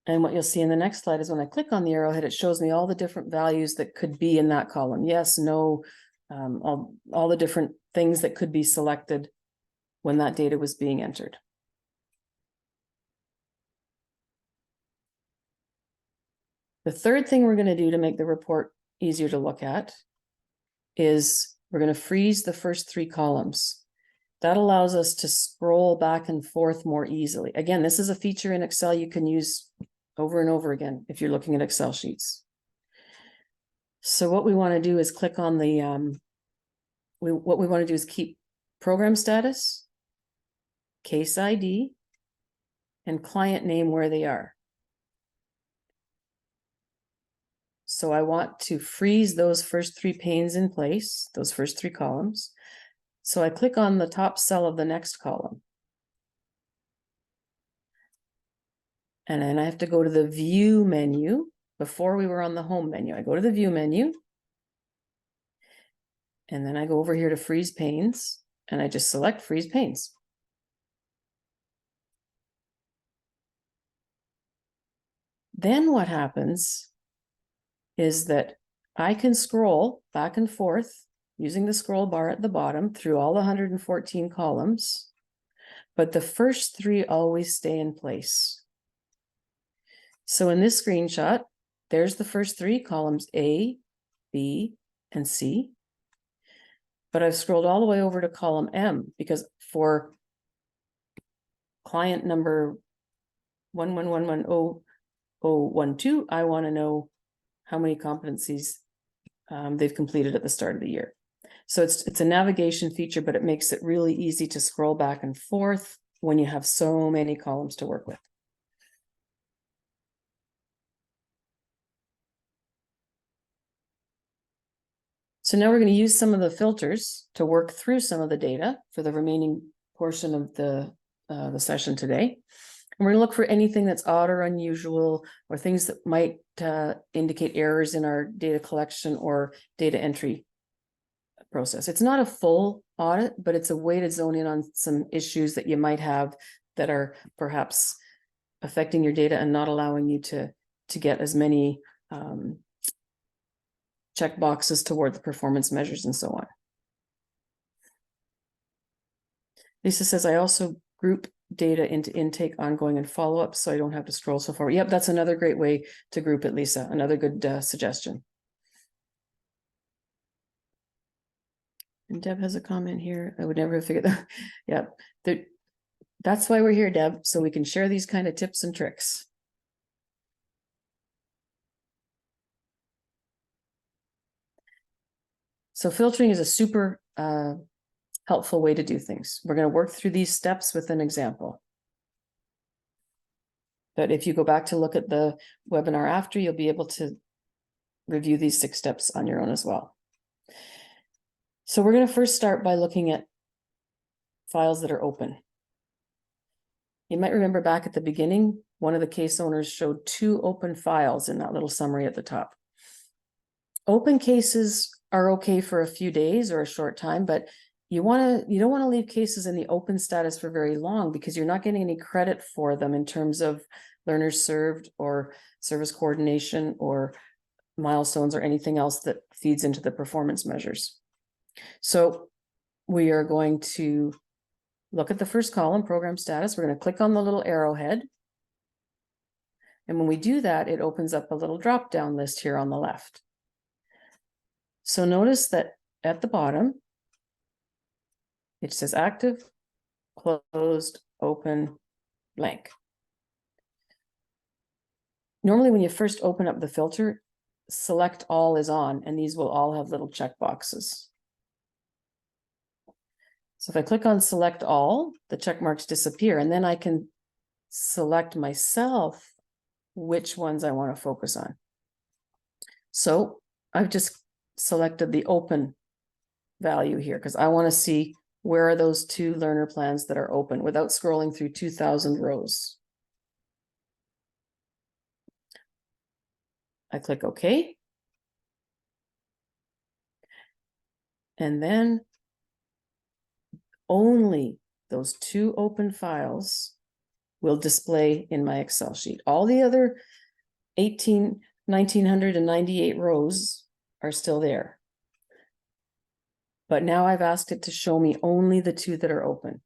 And what you'll see in the next slide is when I click on the arrowhead, it shows me all the different values that could be in that column. Yes, no, all the different things that could be selected when that data was being entered. The third thing we're going to do to make the report easier to look at is we're going to freeze the first three columns. That allows us to scroll back and forth more easily. Again, this is a feature in Excel you can use over and over again if you're looking at Excel sheets. So what we want to do is click on the, what we want to do is keep program status, case ID, and client name where they are. So I want to freeze those first three panes in place, those first three columns. So I click on the top cell of the next column. And then I have to go to the view menu. Before we were on the home menu, I go to the view menu. And then I go over here to freeze panes and I just select freeze panes. Then what happens is that I can scroll back and forth using the scroll bar at the bottom through all the 114 columns, but the first three always stay in place. So in this screenshot, there's the first three columns, A, B, and C. But I've scrolled all the way over to column M because for client number 1111012, I want to know how many competencies they've completed at the start of the year. So it's a navigation feature, but it makes it really easy to scroll back and forth when you have so many columns to work with. So now we're going to use some of the filters to work through some of the data for the remaining portion of the session today. And we're going to look for anything that's odd or unusual or things that might indicate errors in our data collection or data entry process. It's not a full audit, but it's a way to zone in on some issues that you might have that are perhaps affecting your data and not allowing you to get as many check boxes toward the performance measures and so on. Lisa says, I also group data into intake, ongoing, and follow-up, so I don't have to scroll so far. Yep, that's another great way to group it, Lisa. Another good suggestion. And Deb has a comment here. I would never have figured that. Yeah, that's why we're here, Deb, so we can share these kind of tips and tricks. So filtering is a super helpful way to do things. We're going to work through these steps with an example. But if you go back to look at the webinar after, you'll be able to review these 6 steps on your own as well. So we're going to first start by looking at files that are open. You might remember back at the beginning, one of the case owners showed 2 open files in that little summary at the top. Open cases are okay for a few days or a short time, but you don't want to leave cases in the open status for very long because you're not getting any credit for them in terms of learners served or service coordination or milestones or anything else that feeds into the performance measures. So we are going to look at the first column, program status. We're going to click on the little arrowhead. And when we do that, it opens up a little drop-down list here on the left. So notice that at the bottom, it says active, closed, open, blank. Normally, when you first open up the filter, select all is on, and these will all have little check boxes. So if I click on select all, the check marks disappear, and then I can select myself which ones I want to focus on. So I've just selected the open value here because I want to see where are those 2 learner plans that are open without scrolling through 2,000 rows. I click OK. And then only those 2 open files will display in my Excel sheet. All the other 1,998 rows are still there. But now I've asked it to show me only the 2 that are open.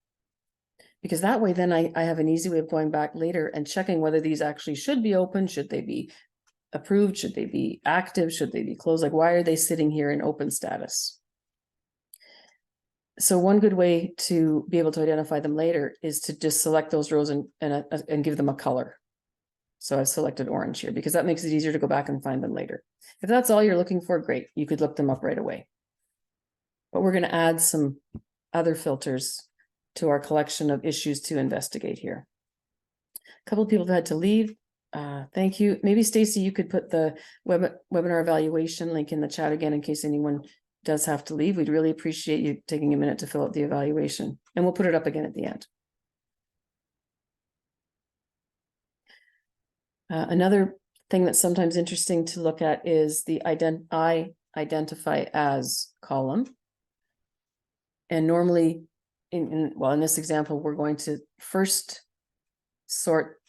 Because that way, then I have an easy way of going back later and checking whether these actually should be open. Should they be approved? Should they be active? Should they be closed? Like, why are they sitting here in open status? So one good way to be able to identify them later is to just select those rows and give them a color. So I've selected orange here because that makes it easier to go back and find them later. If that's all you're looking for, great. You could look them up right away. But we're going to add some other filters to our collection of issues to investigate here. A couple of people have had to leave. Thank you. Maybe Stacy, you could put the webinar evaluation link in the chat again in case anyone does have to leave. We'd really appreciate you taking a minute to fill out the evaluation, and we'll put it up again at the end. Another thing that's sometimes interesting to look at is the I identify as column. And normally, in this example, we're going to first sort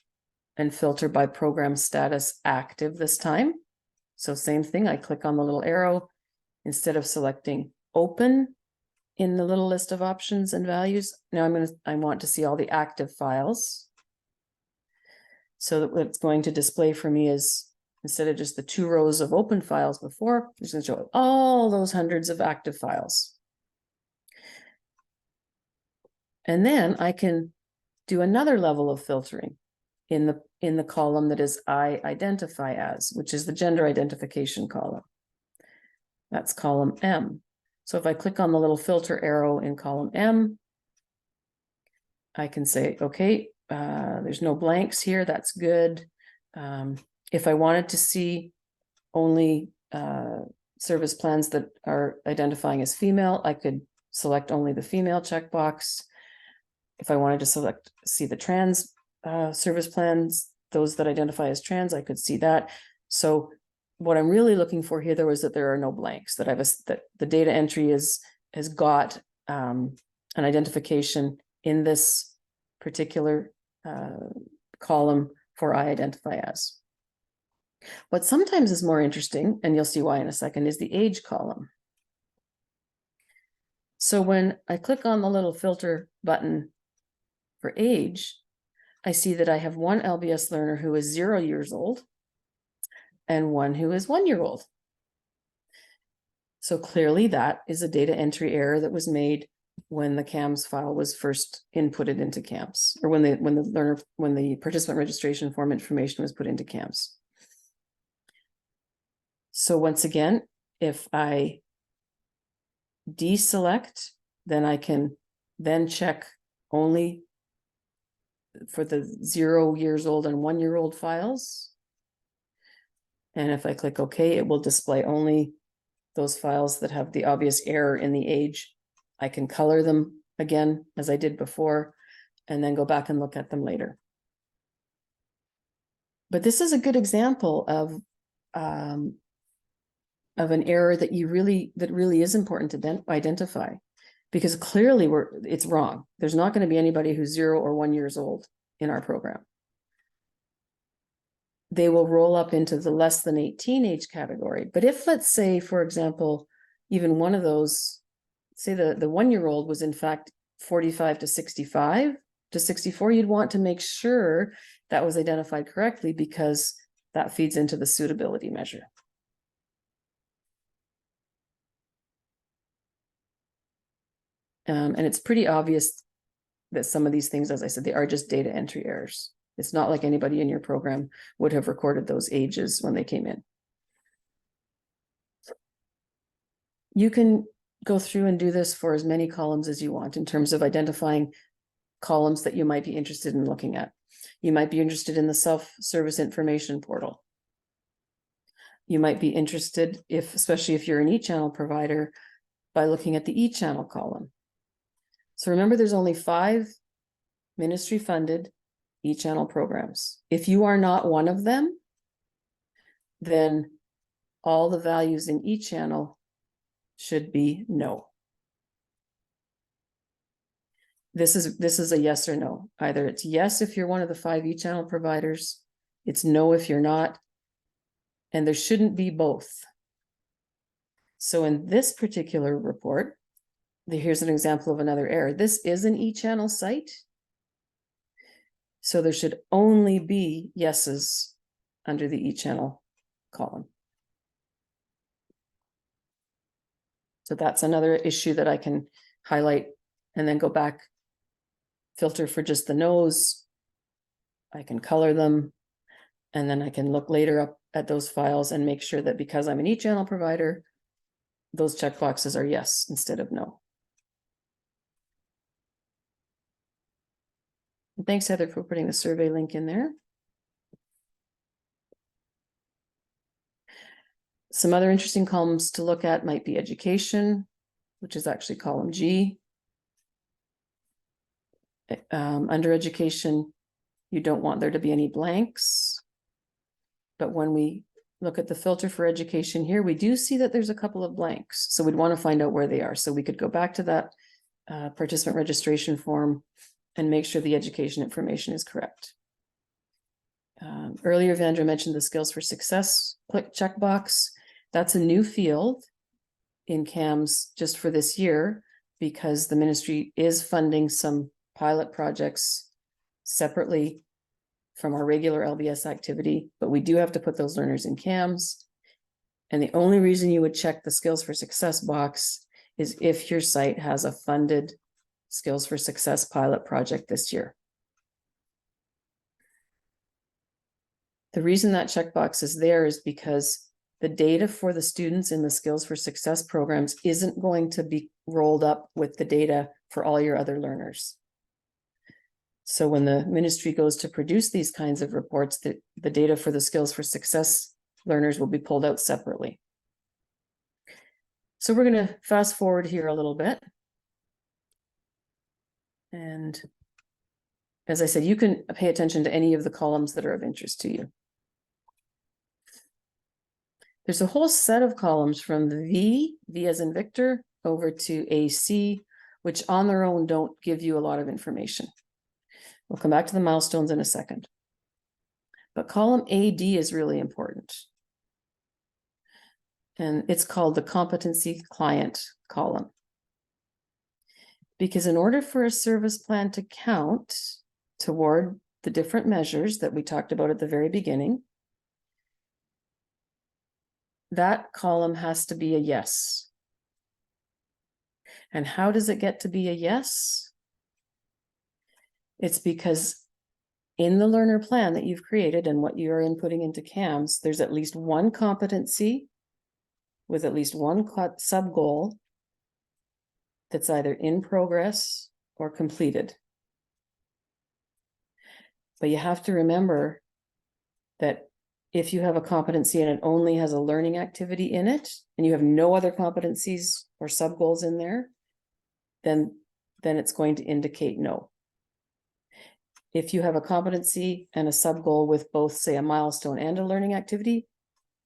and filter by program status active this time. So same thing, I click on the little arrow. Instead of selecting open in the little list of options and values, now I want to see all the active files. So that what it's going to display for me is, instead of just the 2 rows of open files before, it's going to show all those hundreds of active files. And then I can do another level of filtering in the column that is I identify as, which is the gender identification column. That's column M. So if I click on the little filter arrow in column M, I can say, okay, there's no blanks here. That's good. If I wanted to see only service plans that are identifying as female, I could select only the female checkbox. If I wanted to see the trans service plans, those that identify as trans, I could see that. So what I'm really looking for here, though, is that there are no blanks, that that the data entry has got an identification in this particular column for I identify as. What sometimes is more interesting, and you'll see why in a second, is the age column. So when I click on the little filter button for age, I see that I have one LBS learner who is 0 years old and one who is 1 year old. So clearly that is a data entry error that was made when the CAMS file was first inputted into CAMS, or when the participant registration form information was put into CAMS. So once again, if I deselect, then I can then check only for the 0 years old and 1 year old files. And if I click OK, it will display only those files that have the obvious error in the age. I can color them again, as I did before, and then go back and look at them later. But this is a good example of an error that really is important to identify, because clearly it's wrong. There's not going to be anybody who's 0 or 1 years old in our program. They will roll up into the less than 18 age category. But if, let's say, for example, even one of those, say the 1 year old was in fact 45 to 65 to 64, you'd want to make sure that was identified correctly, because that feeds into the suitability measure. And it's pretty obvious that some of these things, as I said, they are just data entry errors. It's not like anybody in your program would have recorded those ages when they came in. You can go through and do this for as many columns as you want in terms of identifying columns that you might be interested in looking at. You might be interested in the self-service information portal. You might be interested, especially if you're an e-channel provider, by looking at the e-channel column. So remember, there's only 5 ministry-funded e-channel programs. If you are not one of them, then all the values in e-channel should be no. This is a yes or no. Either it's yes if you're one of the 5 e-channel providers, it's no if you're not, and there shouldn't be both. So in this particular report, here's an example of another error. This is an e-channel site, so there should only be yeses under the e-channel column. So that's another issue that I can highlight and then go back, filter for just the no's. I can color them, and then I can look later up at those files and make sure that because I'm an e-channel provider, those checkboxes are yes instead of no. And thanks, Heather, for putting the survey link in there. Some other interesting columns to look at might be education, which is actually column G. Under education, you don't want there to be any blanks. But when we look at the filter for education here, we do see that there's a couple of blanks. So we'd want to find out where they are. So we could go back to that participant registration form and make sure the education information is correct. Earlier, Vandra mentioned the skills for success checkbox. That's a new field in CAMS just for this year, because the ministry is funding some pilot projects separately from our regular LBS activity, but we do have to put those learners in CAMS. And the only reason you would check the skills for success box is if your site has a funded skills for success pilot project this year. The reason that checkbox is there is because the data for the students in the skills for success programs isn't going to be rolled up with the data for all your other learners. So when the ministry goes to produce these kinds of reports, the data for the skills for success learners will be pulled out separately. So we're going to fast forward here a little bit. And as I said, you can pay attention to any of the columns that are of interest to you. There's a whole set of columns from V as in Victor, over to AC, which on their own don't give you a lot of information. We'll come back to the milestones in a second. But column AD is really important. And it's called the competency client column. Because in order for a service plan to count toward the different measures that we talked about at the very beginning, that column has to be a yes. And how does it get to be a yes? It's because in the learner plan that you've created and what you're inputting into CaMS, there's at least one competency with at least one sub goal that's either in progress or completed. But you have to remember that if you have a competency and it only has a learning activity in it, and you have no other competencies or sub goals in there, then it's going to indicate no. If you have a competency and a sub goal with both, say, a milestone and a learning activity,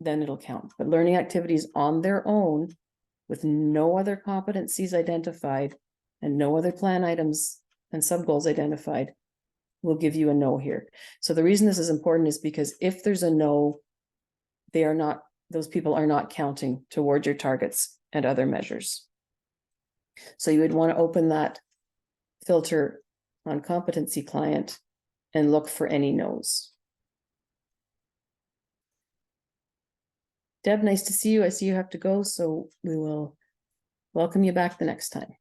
then it'll count. But learning activities on their own with no other competencies identified and no other plan items and sub goals identified will give you a no here. So the reason this is important is because if there's a no, those people are not counting toward your targets and other measures. So you would want to open that filter on competency client and look for any no's. Deb, nice to see you. I see you have to go, so we will welcome you back the next time.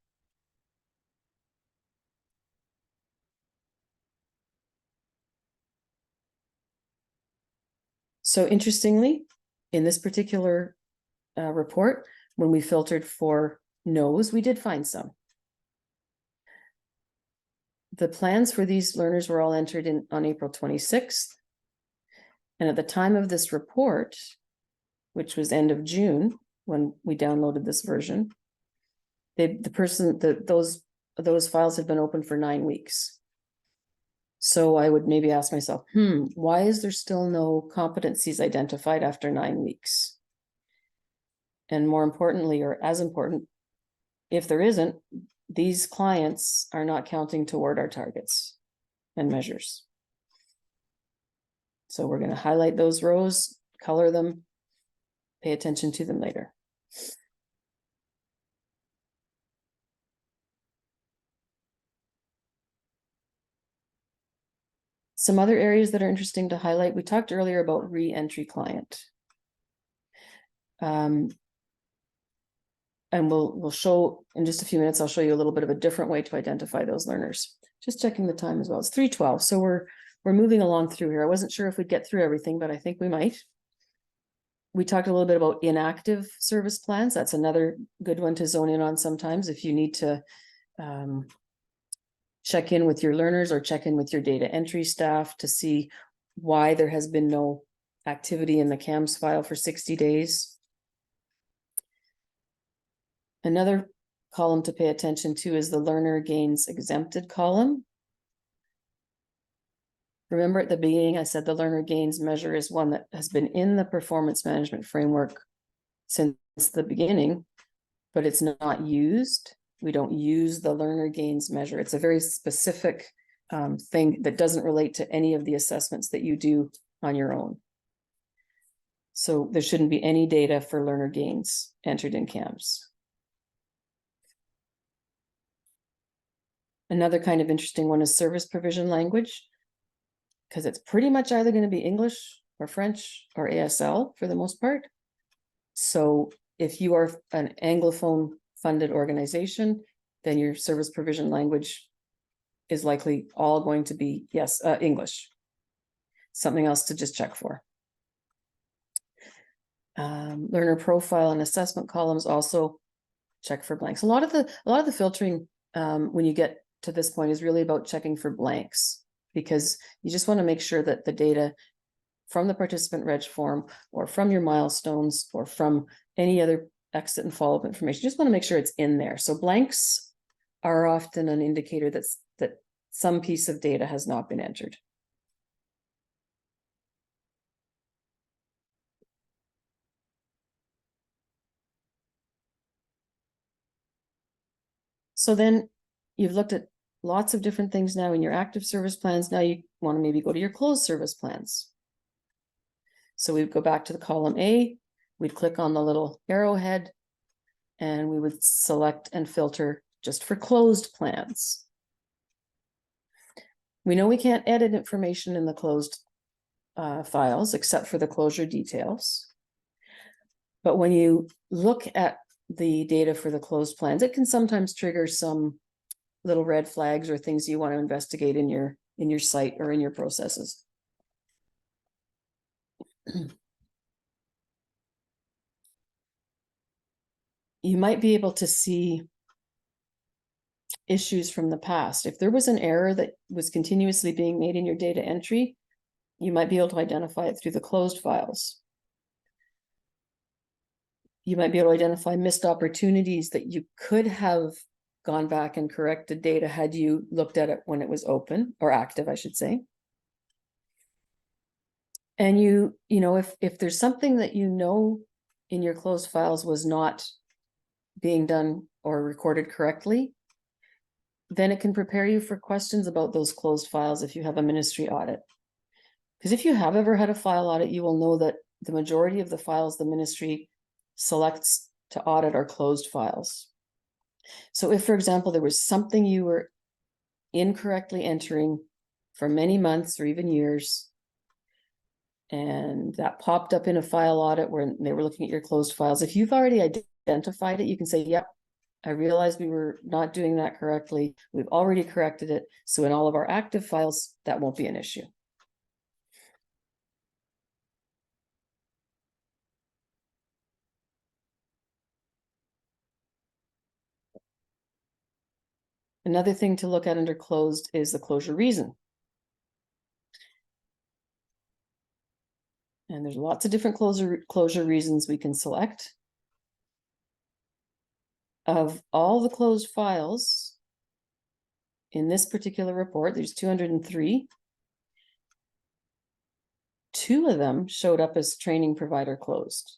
So interestingly, in this particular report, when we filtered for no's, we did find some. The plans for these learners were all entered in on April 26th. And at the time of this report, which was end of June, when we downloaded this version, those files had been open for 9 weeks. So I would maybe ask myself, why is there still no competencies identified after 9 weeks? And more importantly, or as important, if there isn't, these clients are not counting toward our targets and measures. So we're going to highlight those rows, color them, pay attention to them later. Some other areas that are interesting to highlight. We talked earlier about re-entry client. And we'll show in just a few minutes, I'll show you a little bit of a different way to identify those learners. Just checking the time as well. It's 3:12. So we're moving along through here. I wasn't sure if we'd get through everything, but I think we might. We talked a little bit about inactive service plans. That's another good one to zone in on sometimes if you need to check in with your learners or check in with your data entry staff to see why there has been no activity in the CaMS file for 60 days. Another column to pay attention to is the learner gains exempted column. Remember at the beginning, I said the learner gains measure is one that has been in the performance management framework since the beginning, but it's not used. We don't use the learner gains measure. It's a very specific thing that doesn't relate to any of the assessments that you do on your own. So there shouldn't be any data for learner gains entered in CaMS. Another kind of interesting one is service provision language, because it's pretty much either going to be English or French or ASL for the most part. So if you are an Anglophone funded organization, then your service provision language is likely all going to be, yes, English. Something else to just check for. Learner profile and assessment columns also check for blanks. A lot of the filtering when you get to this point is really about checking for blanks, because you just want to make sure that the data from the participant reg form or from your milestones or from any other exit and follow-up information, you just want to make sure it's in there. So blanks are often an indicator that some piece of data has not been entered. So then you've looked at lots of different things now in your active service plans. Now you want to maybe go to your closed service plans. So we'd go back to the column A, we'd click on the little arrowhead, and we would select and filter just for closed plans. We know we can't edit information in the closed files except for the closure details. But when you look at the data for the closed plans, it can sometimes trigger some little red flags or things you want to investigate in your site or in your processes. You might be able to see issues from the past. If there was an error that was continuously being made in your data entry, you might be able to identify it through the closed files. You might be able to identify missed opportunities that you could have gone back and corrected data had you looked at it when it was open or active, I should say. And you know, if there's something that you know in your closed files was not being done or recorded correctly, then it can prepare you for questions about those closed files if you have a ministry audit. Because if you have ever had a file audit, you will know that the majority of the files the ministry selects to audit are closed files. So if, for example, there was something you were incorrectly entering for many months or even years, and that popped up in a file audit where they were looking at your closed files, if you've already identified it, you can say, yep, I realized we were not doing that correctly. We've already corrected it. So in all of our active files, that won't be an issue. Another thing to look at under closed is the closure reason. And there's lots of different closure reasons we can select. Of all the closed files in this particular report, there's 203. 2 of them showed up as training provider closed,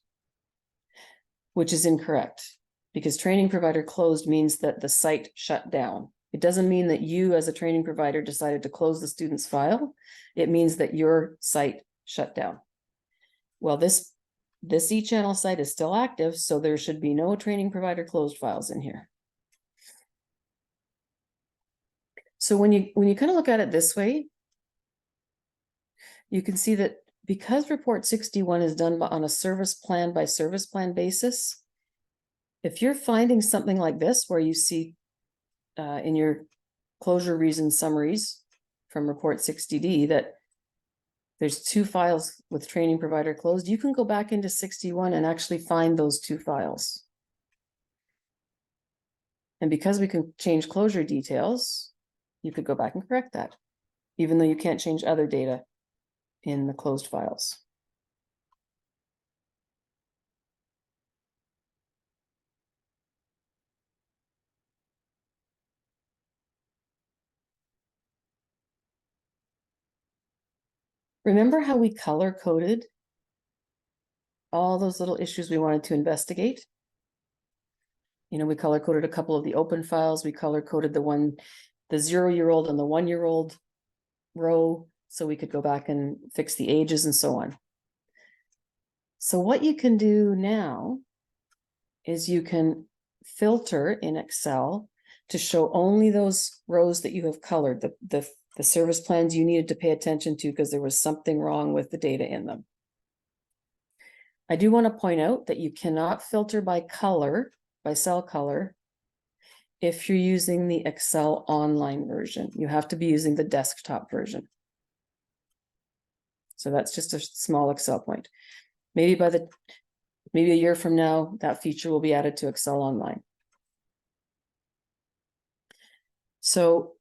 which is incorrect, because training provider closed means that the site shut down. It doesn't mean that you as a training provider decided to close the student's file. It means that your site shut down. Well, this eChannel site is still active, so there should be no training provider closed files in here. So when you kind of look at it this way, you can see that because report 61 is done on a service plan by service plan basis, if you're finding something like this where you see in your closure reason summaries from report 60D that there's 2 files with training provider closed, you can go back into 61 and actually find those 2 files. And because we can change closure details, you could go back and correct that, even though you can't change other data in the closed files. Remember how we color coded all those little issues we wanted to investigate? You know, we color coded a couple of the open files. We color coded the 0-year-old and the 1-year-old row, so we could go back and fix the ages and so on. So what you can do now is you can filter in Excel to show only those rows that you have colored, the service plans you needed to pay attention to because there was something wrong with the data in them. I do want to point out that you cannot filter by color, by cell color, if you're using the Excel online version. You have to be using the desktop version. So that's just a small Excel point. Maybe maybe a year from now, that feature will be added to Excel online. So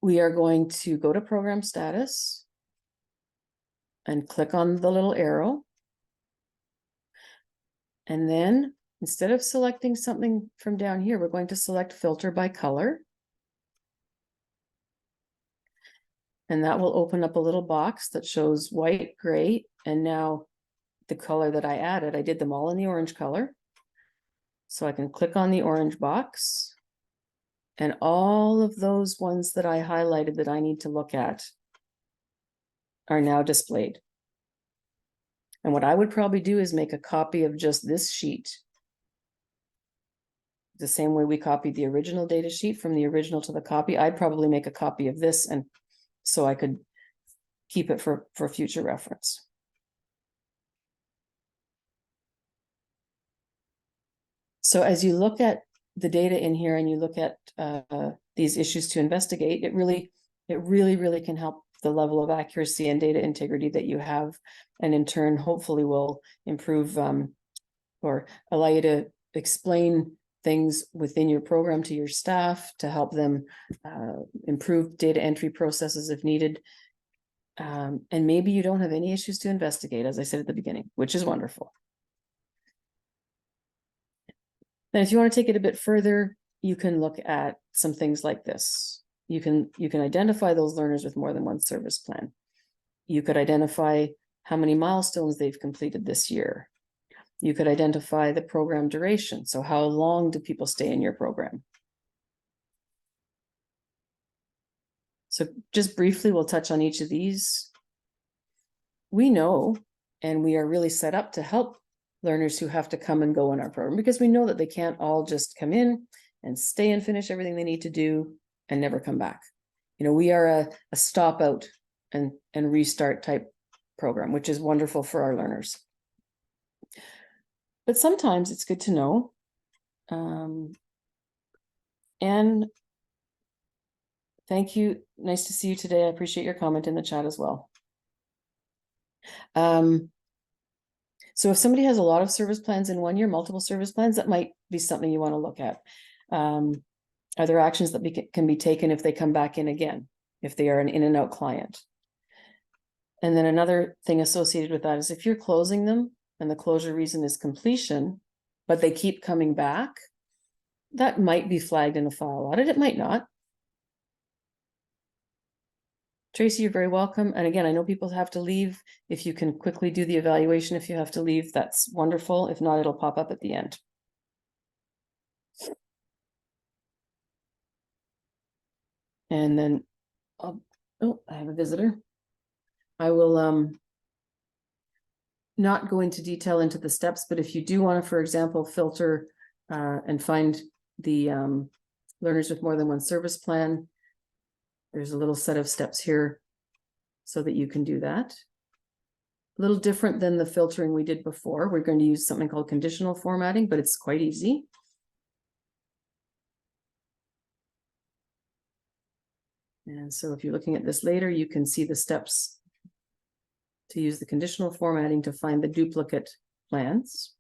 we are going to go to program status and click on the little arrow. And then instead of selecting something from down here, we're going to select filter by color. And that will open up a little box that shows white, gray, and now the color that I added. I did them all in the orange color. So I can click on the orange box. And all of those ones that I highlighted that I need to look at are now displayed. And what I would probably do is make a copy of just this sheet. The same way we copied the original data sheet from the original to the copy, I'd probably make a copy of this, and so I could keep it for future reference. So as you look at the data in here and you look at these issues to investigate, it really can help the level of accuracy and data integrity that you have, and in turn, hopefully will improve or allow you to explain things within your program to your staff to help them improve data entry processes if needed. And maybe you don't have any issues to investigate, as I said at the beginning, which is wonderful. Then if you want to take it a bit further, you can look at some things like this. You can identify those learners with more than one service plan. You could identify how many milestones they've completed this year. You could identify the program duration. So how long do people stay in your program? So just briefly, we'll touch on each of these. We know, and we are really set up to help learners who have to come and go in our program, because we know that they can't all just come in and stay and finish everything they need to do and never come back. You know, we are a stop out and restart type program, which is wonderful for our learners. But sometimes it's good to know. And thank you. Nice to see you today. I appreciate your comment in the chat as well. So if somebody has a lot of service plans in 1 year, multiple service plans, that might be something you want to look at. Are there actions that can be taken if they come back in again, if they are an in and out client? And then another thing associated with that is if you're closing them and the closure reason is completion, but they keep coming back, that might be flagged in a file audit. It might not. Tracy, you're very welcome. And again, I know people have to leave. If you can quickly do the evaluation, if you have to leave, that's wonderful. If not, it'll pop up at the end. And then, oh, I have a visitor. I will not go into detail into the steps, but if you do want to, for example, filter and find the learners with more than one service plan, there's a little set of steps here so that you can do that. A little different than the filtering we did before. We're going to use something called conditional formatting, but it's quite easy. And so if you're looking at this later, you can see the steps to use the conditional formatting to find the duplicate plans.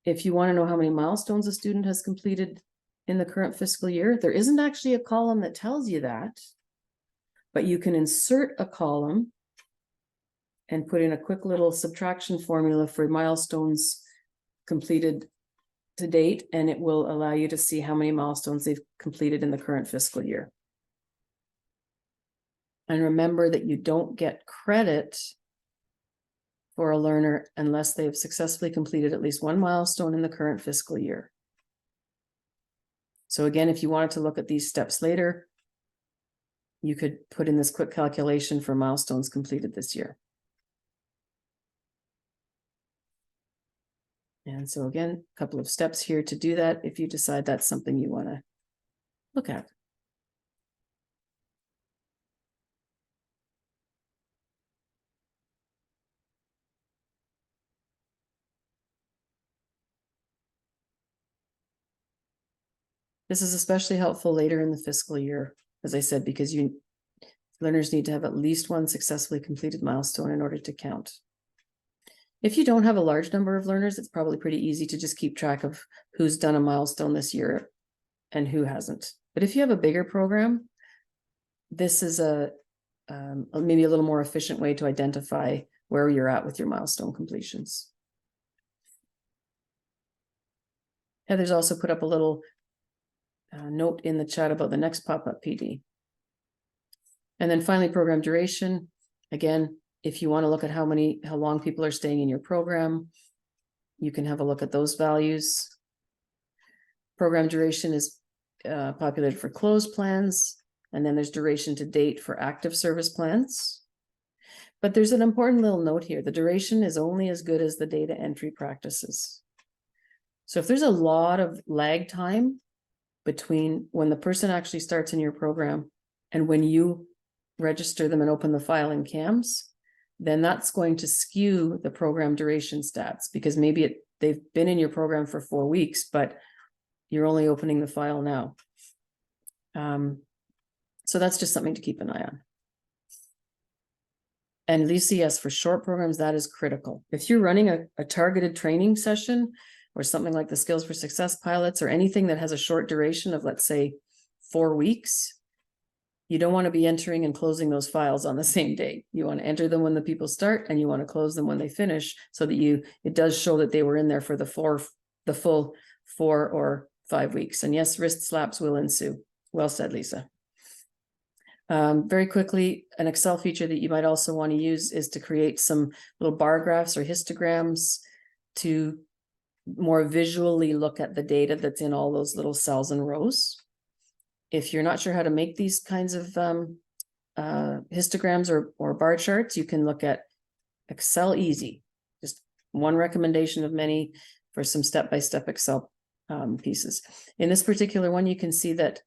If you want to know how many milestones a student has completed in the current fiscal year, there isn't actually a column that tells you that, but you can insert a column and put in a quick little subtraction formula for milestones completed to date, and it will allow you to see how many milestones they've completed in the current fiscal year. And remember that you don't get credit for a learner unless they've successfully completed at least one milestone in the current fiscal year. So again, if you wanted to look at these steps later, you could put in this quick calculation for milestones completed this year. And so again, a couple of steps here to do that if you decide that's something you want to look at. This is especially helpful later in the fiscal year, as I said, because learners need to have at least one successfully completed milestone in order to count. If you don't have a large number of learners, it's probably pretty easy to just keep track of who's done a milestone this year and who hasn't. But if you have a bigger program, this is maybe a little more efficient way to identify where you're at with your milestone completions. Heather's also put up a little note in the chat about the next pop-up PD. And then finally, program duration. Again, if you want to look at how long people are staying in your program, you can have a look at those values. Program duration is populated for closed plans, and then there's duration to date for active service plans. But there's an important little note here. The duration is only as good as the data entry practices. So if there's a lot of lag time between when the person actually starts in your program and when you register them and open the file in CaMS, then that's going to skew the program duration stats, because maybe they've been in your program for 4 weeks, but you're only opening the file now. So that's just something to keep an eye on. And Lisa, yes, for short programs, that is critical. If you're running a targeted training session or something like the Skills for Success pilots or anything that has a short duration of, let's say, 4 weeks, you don't want to be entering and closing those files on the same day. You want to enter them when the people start and you want to close them when they finish, so that it does show that they were in there for the full 4 or 5 weeks. And yes, wrist slaps will ensue. Well said, Lisa. Very quickly, an Excel feature that you might also want to use is to create some little bar graphs or histograms to more visually look at the data that's in all those little cells and rows. If you're not sure how to make these kinds of histograms or bar charts, you can look at Excel Easy. Just one recommendation of many for some step-by-step Excel pieces. In this particular one, you can see that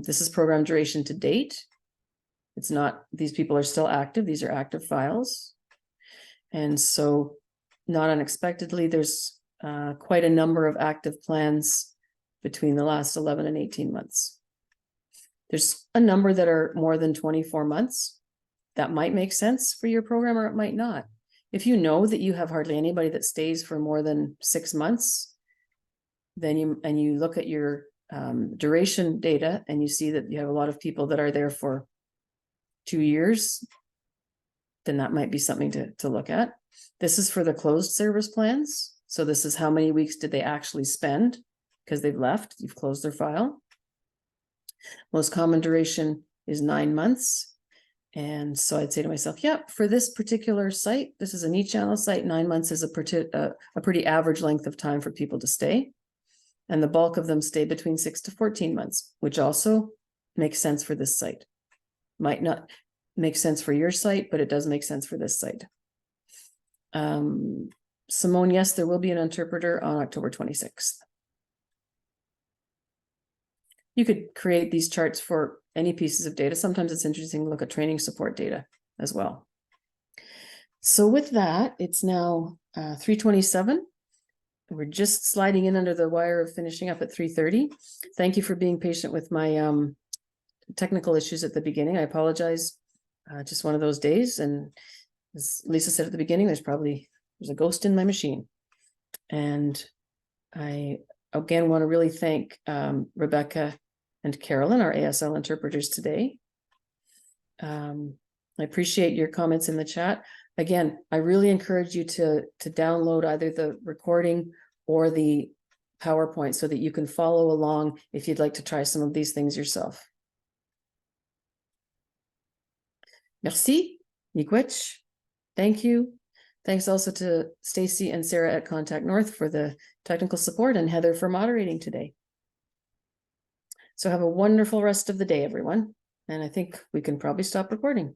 this is program duration to date. It's not, these people are still active. These are active files. And so not unexpectedly, there's quite a number of active plans between the last 11 and 18 months. There's a number that are more than 24 months. That might make sense for your program, or it might not. If you know that you have hardly anybody that stays for more than 6 months, then you look at your duration data and you see that you have a lot of people that are there for 2 years, then that might be something to look at. This is for the closed service plans. So this is how many weeks did they actually spend because they've left, you've closed their file. Most common duration is 9 months. And so I'd say to myself, yep, for this particular site, this is an e-channel site, 9 months is a pretty average length of time for people to stay. And the bulk of them stay between 6 to 14 months, which also makes sense for this site. Might not make sense for your site, but it does make sense for this site. Simone, yes, there will be an interpreter on October 26th. You could create these charts for any pieces of data. Sometimes it's interesting to look at training support data as well. So with that, it's now 3:27. We're just sliding in under the wire of finishing up at 3:30. Thank you for being patient with my technical issues at the beginning. I apologize. Just one of those days. And as Lisa said at the beginning, there's a ghost in my machine. And I again want to really thank Rebecca and Carolyn, our ASL interpreters today. I appreciate your comments in the chat. Again, I really encourage you to download either the recording or the PowerPoint so that you can follow along if you'd like to try some of these things yourself. Merci, Miigwech. Thank you. Thanks also to Stacy and Sarah at Contact North for the technical support and Heather for moderating today. So have a wonderful rest of the day, everyone. And I think we can probably stop recording.